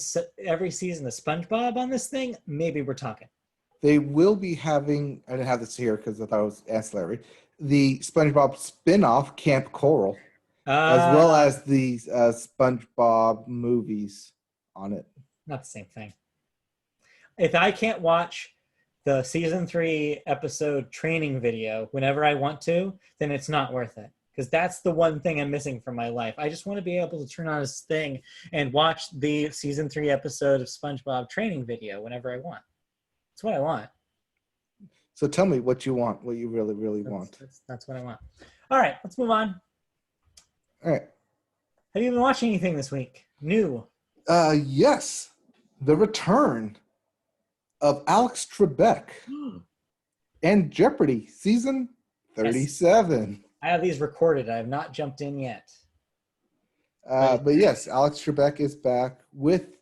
season of SpongeBob on this thing, maybe we're talking. They will be having, I didn't have this here because I thought it was ancillary, the SpongeBob spin-off Camp Coral, as well as the SpongeBob movies on it. Not the same thing. If I can't watch the season 3 episode training video whenever I want to, then it's not worth it. Because that's the one thing I'm missing from my life. I just want to be able to turn on this thing and watch the season 3 episode of SpongeBob training video whenever I want. That's what I want. So tell me what you want, what you really, really want. That's what I want. All right, let's move on. All right. Have you been watching anything this week? New? Yes. The return of Alex Trebek and Jeopardy, season 37. Yes. I have these recorded. I have not jumped in yet. But yes, Alex Trebek is back with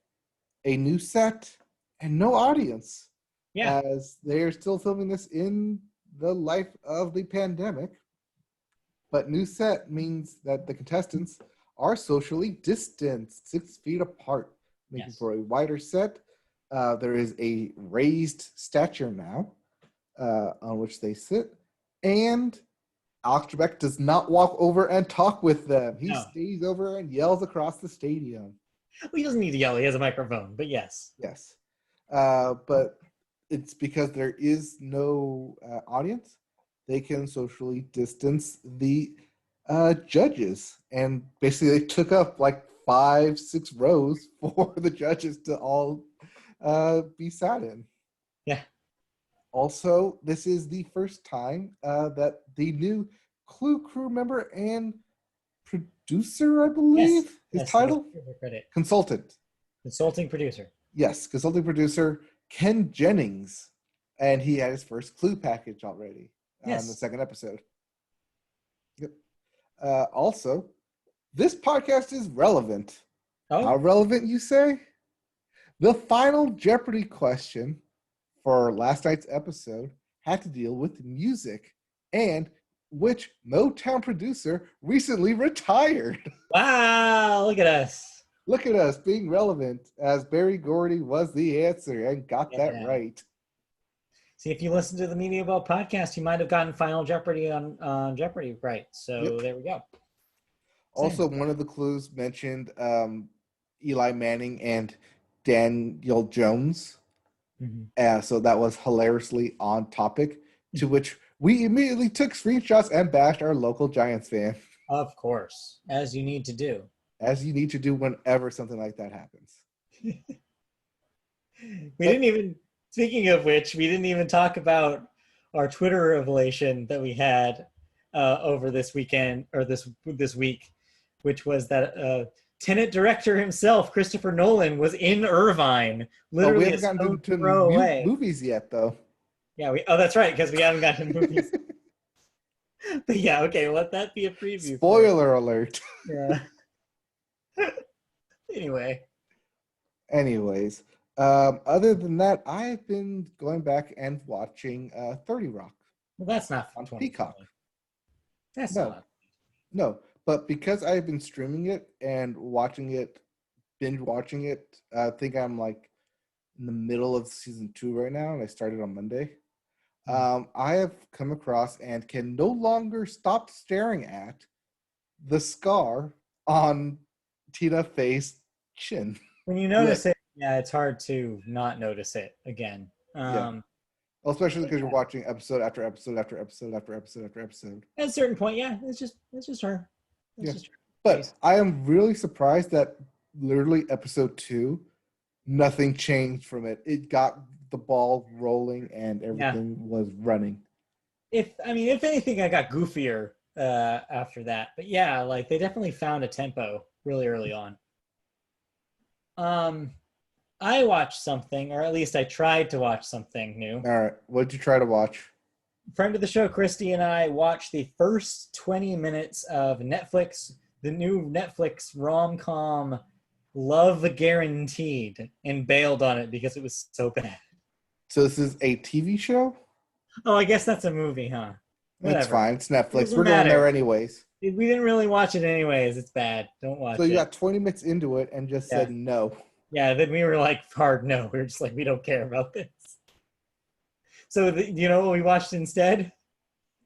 a new set and no audience. Yeah. As they are still filming this in the life of the pandemic. But new set means that the contestants are socially distanced, 6 feet apart, making for a wider set. There is a raised stature now on which they sit. And Alex Trebek does not walk over and talk with them. He stays over and yells across the stadium. Well, he doesn't need to yell. He has a microphone, but yes. Yes. But it's because there is no audience. They can socially distance the judges. And basically they took up like 5-6 rows for the judges to all be sat in. Yeah. Also, this is the first time that the new Clue crew member and producer, I believe, his title? Consultant. Consulting producer. Yes, consulting producer Ken Jennings. And he had his first Clue package already on the second episode. Yep. Also, this podcast is relevant. Oh. How relevant, you say? The final Jeopardy question for last night's episode had to deal with music, and which Motown producer recently retired. Wow, look at us. Look at us being relevant, as Berry Gordy was the answer and got that right. See, if you listen to the Media Ball podcast, you might have gotten Final Jeopardy on Jeopardy right. So there we go. Also, one of the clues mentioned Eli Manning and Daniel Jones. Mm-hmm. So that was hilariously on topic, to which we immediately took screenshots and bashed our local Giants fan. Of course, as you need to do. As you need to do whenever something like that happens. Speaking of which, we didn't even talk about our Twitter revelation that we had over this weekend, or this week, which was that Tenet director himself, Christopher Nolan, was in Irvine, literally we haven't gotten to movies yet, though. Yeah, that's right, because we haven't gotten to movies. But yeah, okay, let that be a preview. Spoiler alert. Yeah. Anyways, other than that, I've been going back and watching 30 Rock. Well, that's not on Peacock. That's no. But because I've been streaming it and binge watching it, I think I'm like in the middle of season 2 right now, and I started on Monday. I have come across and can no longer stop staring at the scar on Tina Fey's chin. When you notice it, it's hard to not notice it again. Especially because you're watching episode after episode after episode after episode after episode. At a certain point, it's just her. But I am really surprised that literally episode 2, nothing changed from it. It got the ball rolling and everything. everything was running. If anything, I got goofier after that. But yeah, like they definitely found a tempo really early on. I watched something, or at least I tried to watch something new. All right, what did you try to watch? Friend of the show, Christy, and I watched the first 20 minutes of Netflix, the new Netflix rom-com Love Guaranteed, and bailed on it because it was so bad. So this is a TV show? Oh, I guess that's a movie, huh? Whatever. It's fine. It's Netflix. Doesn't We're going there matter. anyways. We didn't really watch it anyways. It's bad. Don't watch it. So you got 20 minutes into it and just said no. Yeah, then we were like, hard no. We were just like, we don't care about this. So you know what we watched instead?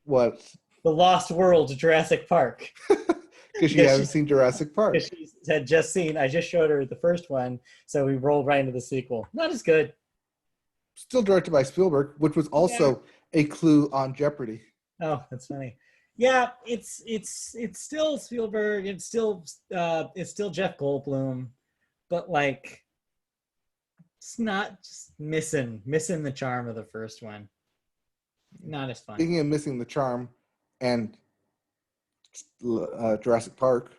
What? The Lost World Jurassic Park. Because she hasn't seen Jurassic Park. She had just seen, I just showed her the first one, so we rolled right into the sequel. Not as good. Still directed by Spielberg, which was also a clue on Jeopardy. Oh, that's funny. Yeah, it's still Spielberg. It's still Jeff Goldblum, but like it's not just missing the charm of the first one. Not as fun. Speaking of missing the charm and Jurassic Park,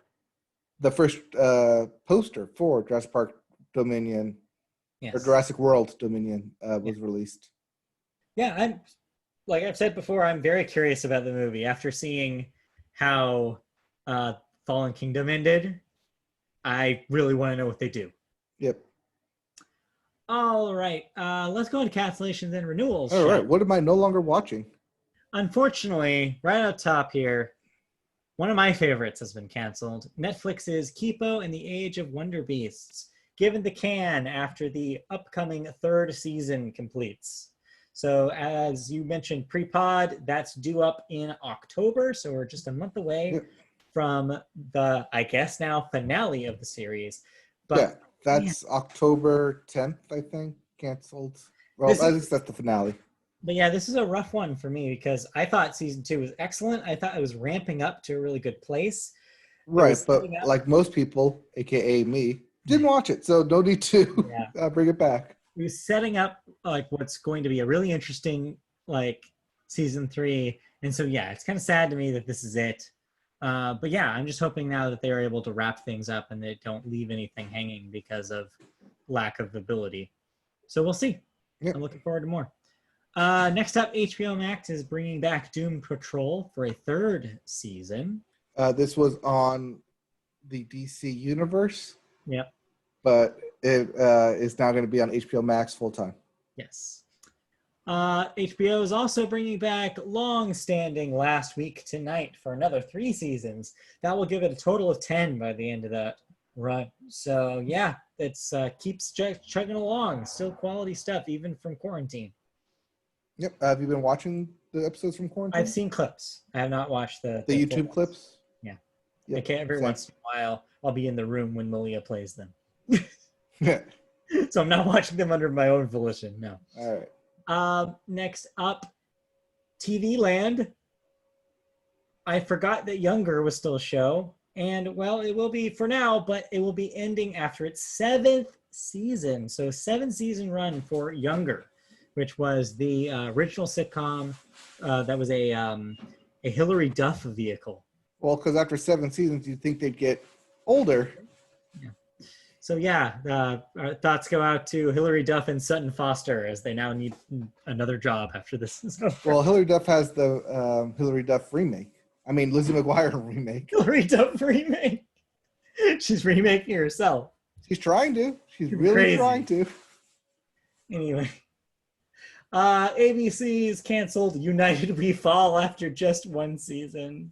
the first poster for Jurassic Park Dominion or Jurassic World Dominion was released. Yeah, like I've said before, I'm very curious about the movie. After seeing how Fallen Kingdom ended, I really want to know what they do. Yep. All right, let's go into cancellations and renewals. All right, what am I no longer watching? Unfortunately, right out top here, one of my favorites has been canceled. Netflix's Kipo and the Age of Wonder Beasts, given the can after the upcoming third season completes. So as you mentioned pre-pod, that's due up in October. So we're just a month away from the, I guess now, finale of the series. But that's October 10th, I think, canceled. Well, at least that's the finale. But yeah, this is a rough one for me because I thought season 2 was excellent. I thought it was ramping up to a really good place. Right, but like most people, aka me, didn't watch it. So no need to bring it back. It was setting up like what's going to be a really interesting like season 3, and so it's kind of sad to me that this is it. But yeah, I'm just hoping now that they're able to wrap things up and they don't leave anything hanging because of lack of ability. So we'll see. I'm looking forward to more. Next up, HBO Max is bringing back Doom Patrol for a third season. This was on the DC Universe. Yep. But it is now going to be on HBO Max full time. Yes. HBO is also bringing back long-standing Last Week Tonight for another 3 seasons. That will give it a total of 10 by the end of that run. So yeah, it's keeps chugging along. Still quality stuff, even from quarantine. Yep. Have you been watching the episodes from quarantine? I've seen clips. I have not watched the YouTube clips. Yeah. Yep. Every once in a while, I'll be in the room when Malia plays them. So I'm not watching them under my own volition. No. All right. Next up, TV Land. I forgot that Younger was still a show, and well, it will be for now, but it will be ending after its 7th season. So 7-season run for Younger, which was the original sitcom that was a Hillary Duff vehicle. Well, because after 7 seasons, you'd think they'd get older. Yeah. So our thoughts go out to Hillary Duff and Sutton Foster as they now need another job after this is over. Well, Hillary Duff has the Hillary Duff remake. I mean, Lizzie McGuire remake. Hillary Duff remake. She's remaking herself. She's trying to. She's really trying to. Anyway. ABC's canceled United We Fall after just 1 season.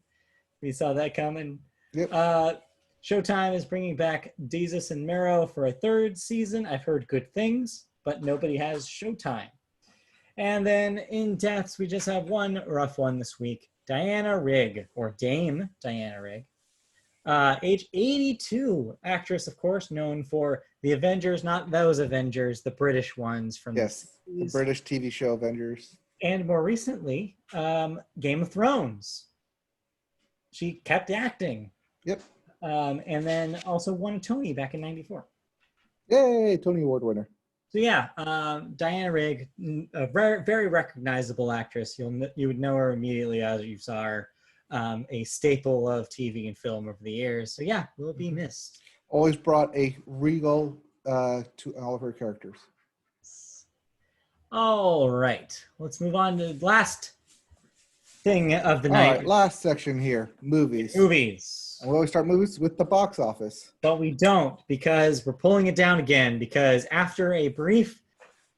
We saw that coming. Yep. Showtime is bringing back Desus and Mero for a 3rd season. I've heard good things, but nobody has Showtime. And then in deaths, we just have one rough one this week. Diana Rigg, or Dame Diana Rigg. Age 82, actress, of course, known for The Avengers, not those Avengers, the British ones from the British TV show Avengers. And more recently, Game of Thrones. She kept acting. Yep. And then also won a Tony back in '94. Yay, Tony Award winner. So yeah, Diana Rigg, a very, very recognizable actress. You would know her immediately as you saw her. A staple of TV and film over the years. So yeah, will be missed. Always brought a regal to all of her characters. All right, let's move on to the last thing of the All night. right, last section here, movies. Movies. And we always start movies with the box office. But we don't, because we're pulling it down again, because after a brief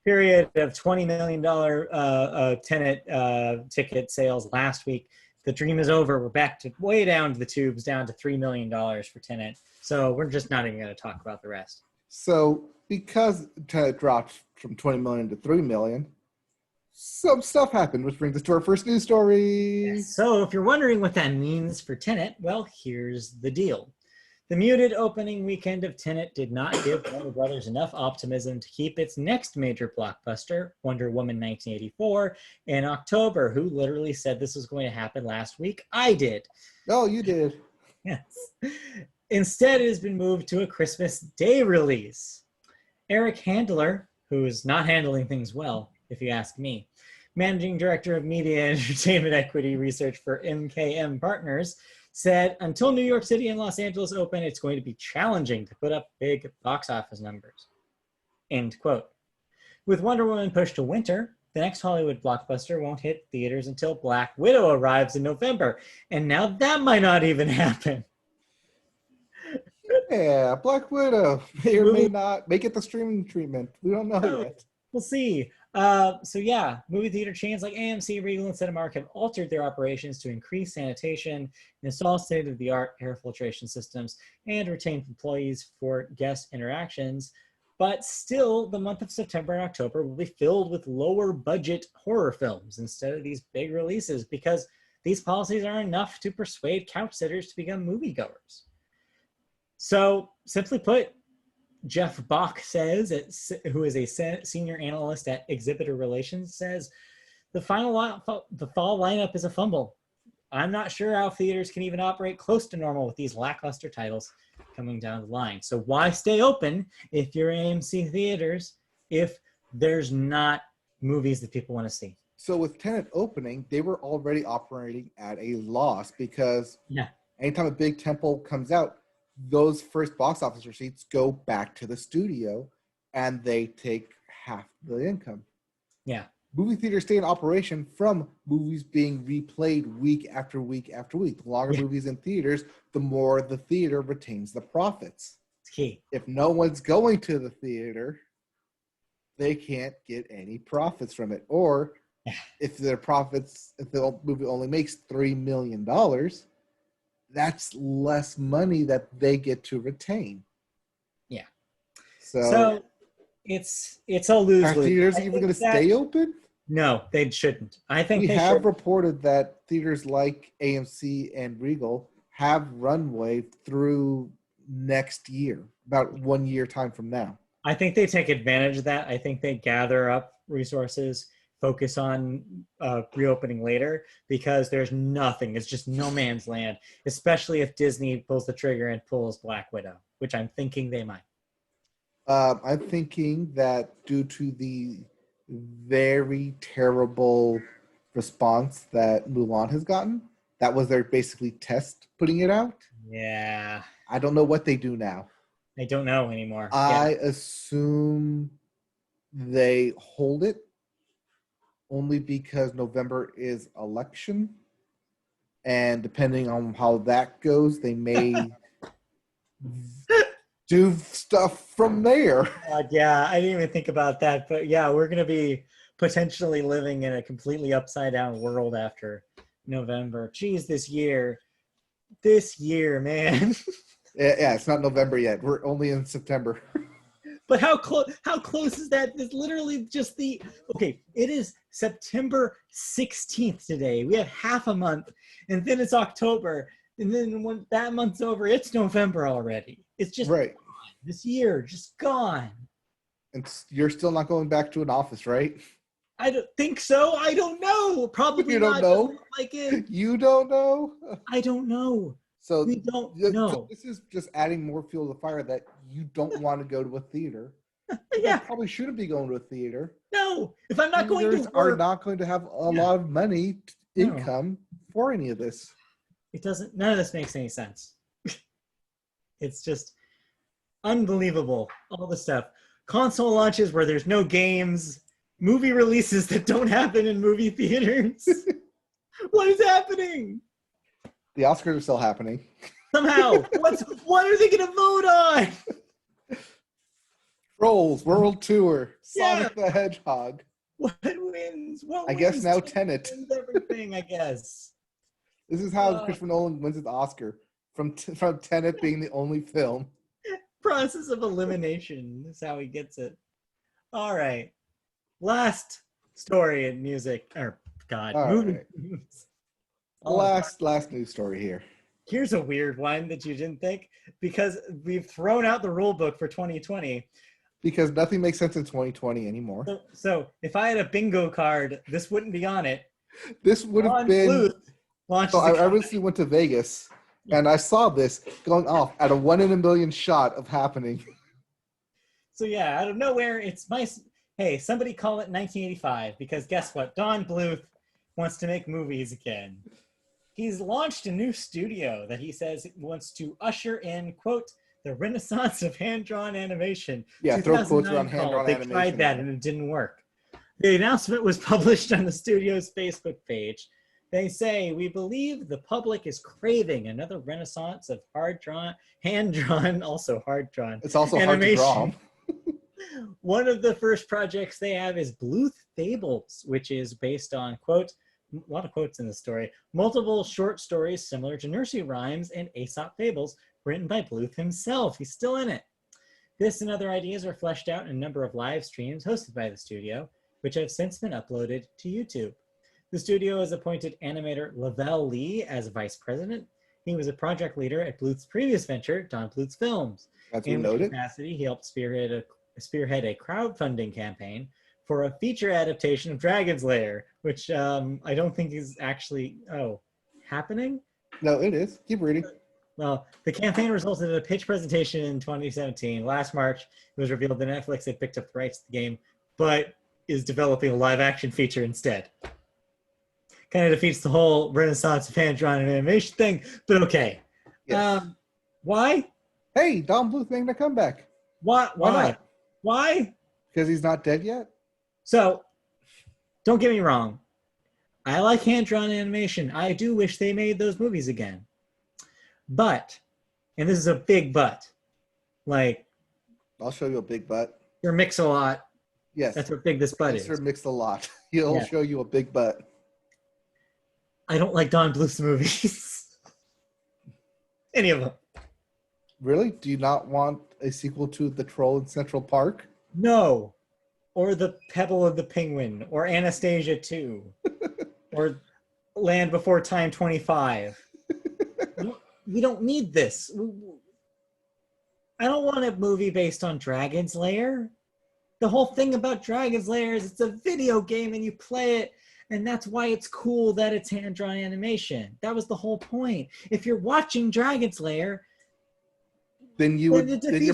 period of $20 million Tenet ticket sales last week, the dream is over. We're back to way down to the tubes, down to $3 million for Tenet. So we're just not even going to talk about the rest. So because Tenet dropped from 20 million to 3 million, some stuff happened, which brings us to our first news story. Yes. So if you're wondering what that means for Tenet, well, here's the deal. The muted opening weekend of Tenet did not give Warner Brothers enough optimism to keep its next major blockbuster, Wonder Woman 1984, in October. Who literally said this was going to happen last week? I did. Oh, you did. Yes. Instead, it has been moved to a Christmas Day release. Eric Handler, who is not handling things well, if you ask me, managing director of media and entertainment equity research for MKM Partners, said, until New York City and Los Angeles open, it's going to be challenging to put up big box office numbers. End quote. With Wonder Woman pushed to winter, the next Hollywood blockbuster won't hit theaters until Black Widow arrives in November. And now that might not even happen. Yeah, Black Widow may or may not make it the streaming treatment. We don't know yet. We'll see. So yeah, movie theater chains like AMC, Regal, and Cinemark have altered their operations to increase sanitation, install state-of-the-art air filtration systems, and retain employees for guest interactions. But still, the month of September and October will be filled with lower-budget horror films instead of these big releases, because these policies are enough to persuade couch sitters to become moviegoers. So, simply put, Jeff Bach says, who is a senior analyst at Exhibitor Relations, says the fall lineup is a fumble. I'm not sure how theaters can even operate close to normal with these lackluster titles coming down the line. So why stay open if you're AMC theaters if there's not movies that people want to see? So with Tenet opening, they were already operating at a loss because anytime a big tentpole comes out, those first box office receipts go back to the studio and they take half the income. Yeah. Movie theaters stay in operation from movies being replayed week after week after week. The longer movies in theaters, the more the theater retains the profits. It's key. If no one's going to the theater, they can't get any profits from it. Or if the movie only makes $3 million, that's less money that they get to retain. Yeah. So it's a lose-lose. Are theaters even going to stay open? No, they shouldn't. I think we they have should. reported that theaters like AMC and Regal have runway through next year, about 1 year time from now. I think they take advantage of that. I think they gather up resources, focus on reopening later, because there's nothing. It's just no man's land, especially if Disney pulls the trigger and pulls Black Widow, which I'm thinking they might. I'm thinking that due to the very terrible response that Mulan has gotten, that was their basically test putting it out. Yeah. I don't know what they do now. I don't know anymore. I assume they hold it only because November is election. And depending on how that goes, they may do stuff from there. Yeah, I didn't even think about that. But yeah, we're going to be potentially living in a completely upside down world after November. Geez, this year, man. Yeah, it's not November yet. We're only in September. But how close is that? It's literally just it is September 16th today. We have half a month, and then it's October. And then when that month's over, it's November already. It's just right. Gone. This year, just gone. And you're still not going back to an office, right? I don't think so. I don't know. Probably you don't not. know. Like it. You don't know. I don't know. So we don't know. So this is just adding more fuel to the fire that you don't want to go to a theater Yeah. Probably shouldn't be going to a theater. No, if I'm not going to Theaters work, are not going to have a lot of money No. income for any of this. it doesn't. None of this makes any sense. It's just unbelievable. All the stuff. Console launches where there's no games. Movie releases that don't happen in movie theaters. What is happening? The Oscars are still happening. Somehow, what are they going to vote on? Trolls World Tour, Yeah. Sonic the Hedgehog. What wins? I guess now Tenet. Everything, I guess. This is how Christopher Nolan wins his Oscar from Tenet being the only film. Process of elimination is how he gets it. All right. Last story in music. Or, God, All movie right. news. Last news story here. Here's a weird one that you didn't think, because we've thrown out the rule book for 2020. Because nothing makes sense in 2020 anymore. So if I had a bingo card, this wouldn't be on it. This would have Don been. Bluth launches So I a- recently went to Vegas, and I saw this going off at a 1 in a million shot of happening. So yeah, out of nowhere, it's my. Hey, somebody call it 1985, because guess what? Don Bluth wants to make movies again. He's launched a new studio that he says wants to usher in, quote, the renaissance of hand-drawn animation. Yeah, throw quotes 2009 around hand-drawn They animation. tried that and it didn't work. The announcement was published on the studio's Facebook page. They say, we believe the public is craving another renaissance of hand-drawn, also hard-drawn. It's also animation. hard to draw. One of the first projects they have is Bluth Fables, which is based on, quote, a lot of quotes in the story, multiple short stories similar to nursery rhymes and Aesop fables written by Bluth himself. He's still in it. This and other ideas are fleshed out in a number of live streams hosted by the studio, which have since been uploaded to YouTube. The studio has appointed animator Lavelle Lee as vice president. He was a project leader at Bluth's previous venture, Don Bluth's Films. As In we which noted. capacity, he helped spearhead a crowdfunding campaign for a feature adaptation of Dragon's Lair, which I don't think is actually happening. No, it is. Keep reading. Well, the campaign resulted in a pitch presentation in 2017. Last March, it was revealed that Netflix had picked up the rights to the game, but is developing a live-action feature instead. Kind of defeats the whole renaissance of hand-drawn animation thing, but okay. Yes. Why? Hey, Don Bluth making a comeback. Why? Why not? Why? Because he's not dead yet? So, don't get me wrong. I like hand-drawn animation. I do wish they made those movies again. But, and this is a big but, like, I'll show you a big butt. your Mix-a-Lot, Yes. that's what big this butt is. Sir Mix a Lot. He'll Yeah. show you a big butt. I don't like Don Bluth's movies. Any of them. Really? Do you not want a sequel to The Troll in Central Park? No. Or The Pebble of the Penguin, or Anastasia 2, or Land Before Time 25. We don't need this. I don't want a movie based on Dragon's Lair. The whole thing about Dragon's Lair is it's a video game and you play it, and that's why it's cool that it's hand-drawn animation. That was the whole point. If you're watching Dragon's Lair, Then you're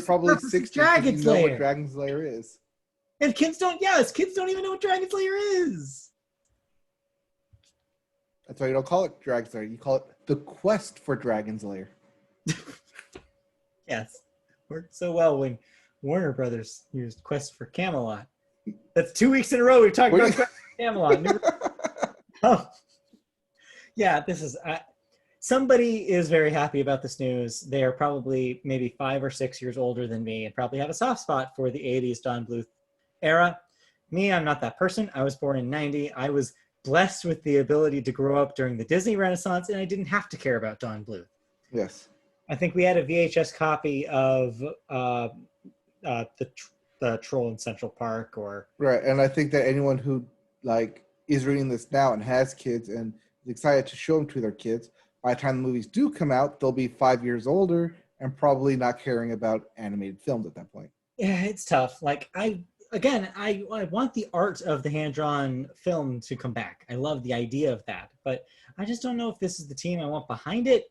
probably 60 because Dragon's you know Lair. what Dragon's Lair is. and kids don't even know what Dragon's Lair is. That's why you don't call it Dragon's Lair. You call it The Quest for Dragon's Lair. Yes. Worked so well when Warner Brothers used Quest for Camelot. That's 2 weeks in a row we've talked about Quest for Camelot. Oh. Yeah, this is... somebody is very happy about this news. They are probably maybe 5 or 6 years older than me and probably have a soft spot for the 80s Don Bluth era. Me, I'm not that person. I was born in 90. I was blessed with the ability to grow up during the Disney Renaissance, and I didn't have to care about Don Bluth. Yes. I think we had a VHS copy of the Troll in Central Park, or Right. And I think that anyone who is reading this now and has kids and is excited to show them to their kids, by the time the movies do come out, they'll be 5 years older and probably not caring about animated films at that point. yeah, it's tough. Like I want the art of the hand-drawn film to come back. I love the idea of that, but I just don't know if this is the team I want behind it.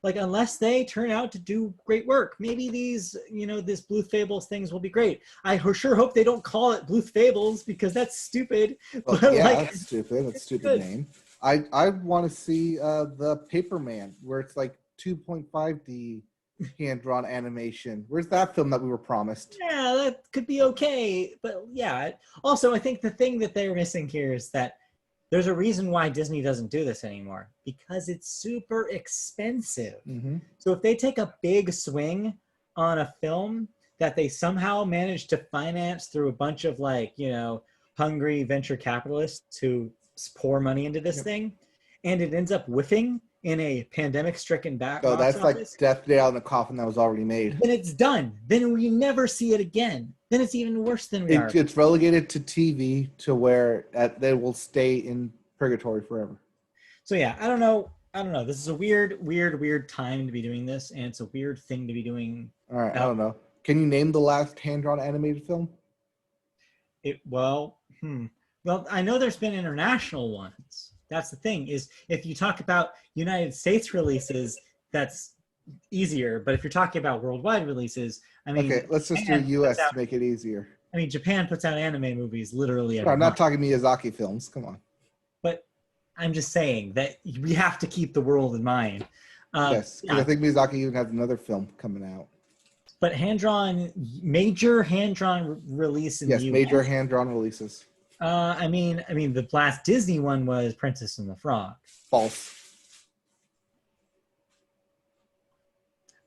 like, unless they turn out to do great work, maybe these, this Bluth Fables things will be great. I sure hope they don't call it Bluth Fables because that's stupid. Well, But yeah, like, that's stupid. That's a stupid good. name. I want to see the Paper Man, where it's like 2.5D hand-drawn animation. Where's that film that we were promised? Yeah, that could be okay. But yeah, also, I think the thing that they're missing here is that there's a reason why Disney doesn't do this anymore, because it's super expensive. Mm-hmm. So if they take a big swing on a film that they somehow manage to finance through a bunch of hungry venture capitalists who pour money into this thing, and it ends up whiffing in a pandemic-stricken box that's office, like death nail in a coffin that was already made. then it's done. Then we never see it again. Then it's even worse than we are. It's relegated to TV to where they will stay in purgatory forever. So yeah, I don't know. This is a weird time to be doing this, and it's a weird thing to be doing. All right, I don't know. Can you name the last hand-drawn animated film? Well, I know there's been international ones. That's the thing, is if you talk about United States releases, that's easier. But if you're talking about worldwide releases, I mean, okay, let's just do US to make it easier. I mean, Japan puts out anime movies literally every I'm month. not talking Miyazaki films. Come on. But I'm just saying that we have to keep the world in mind. Yes, because I think Miyazaki even has another film coming out. But major hand-drawn release in the US. Yes, major hand-drawn releases. I mean, the last Disney one was Princess and the Frog. False.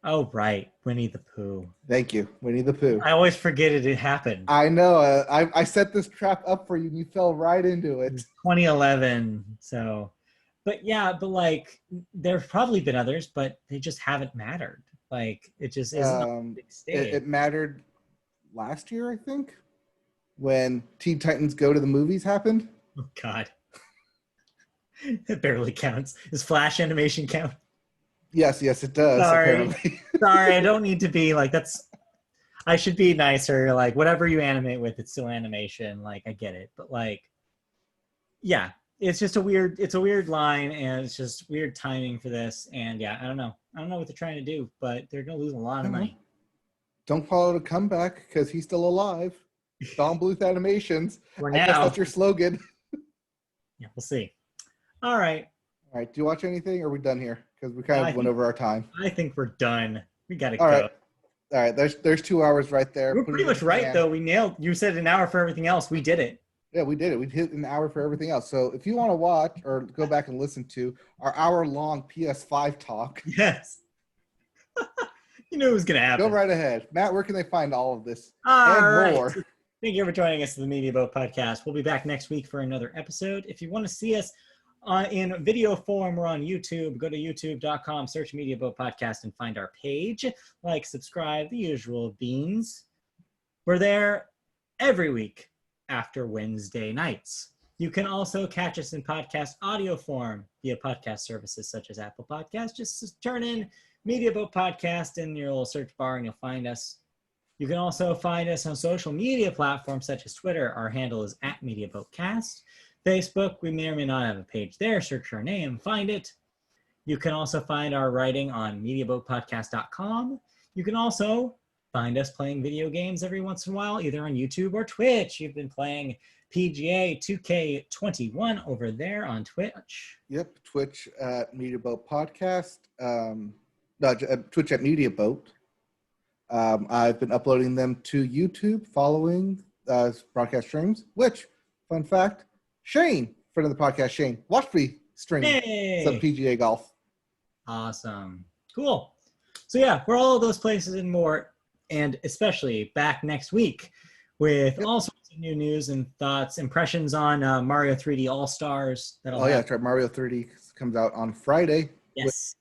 Oh, right. Winnie the Pooh. Thank you. Winnie the Pooh. I always forget it happened. I know. I set this trap up for you and you fell right into it. 2011. So, but yeah, there've probably been others, but they just haven't mattered. Like, it just isn't a big stage. It mattered last year, I think, when Teen Titans Go to the Movies happened. Oh, God. It barely counts. Does Flash animation count? Yes, it does. Apparently. Sorry, I don't need to be like, I should be nicer. Like, whatever you animate with, it's still animation. Like, I get it. But yeah, it's just a weird line, and it's just weird timing for this. And yeah, I don't know what they're trying to do, but they're going to lose a lot of money. Don't call it a comeback because he's still alive. Don Bluth Animations. For I now. guess that's your slogan. Yeah, we'll see. All right. Do you watch anything, or are we done here? Because we kind of went over our time. I think we're done. We got to go. All right. There's 2 hours right there. We're pretty much right, though. We nailed. You said an hour for everything else. We did it. Yeah, we did it. We hit an hour for everything else. So if you want to watch or go back and listen to our hour-long PS5 talk. Yes. You knew it was going to happen. Go right ahead. Matt, where can they find all of this and more? Thank you for joining us to the Media Boat Podcast. We'll be back next week for another episode. If you want to see us in video form, we're on YouTube. Go to youtube.com, search Media Boat Podcast, and find our page. Like, subscribe, the usual beans. We're there every week after Wednesday nights. You can also catch us in podcast audio form via podcast services such as Apple Podcasts. Just turn in Media Boat Podcast in your little search bar and you'll find us. You can also find us on social media platforms such as Twitter. Our handle is @MediaBoatCast. Facebook, we may or may not have a page there. Search our name, find it. You can also find our writing on MediaBoatPodcast.com. You can also find us playing video games every once in a while, either on YouTube or Twitch. You've been playing PGA 2K21 over there on Twitch. Yep, Twitch at Media Boat Podcast. Twitch at Media Boat. I've been uploading them to YouTube following broadcast streams, which, fun fact, Shane, friend of the podcast, Shane, watched me stream some PGA golf. Awesome. Cool. So yeah, we're all of those places and more, and especially back next week with all sorts of new news and thoughts, impressions on Mario 3D All-Stars. That's right. Mario 3D comes out on Friday. Yes.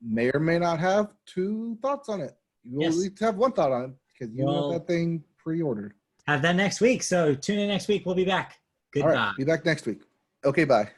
May or may not have 2 thoughts on it. You will at least have 1 thought on it because you have that thing pre-ordered. Have that next week. So tune in next week. We'll be back. Goodbye. All right, be back next week. Okay, bye.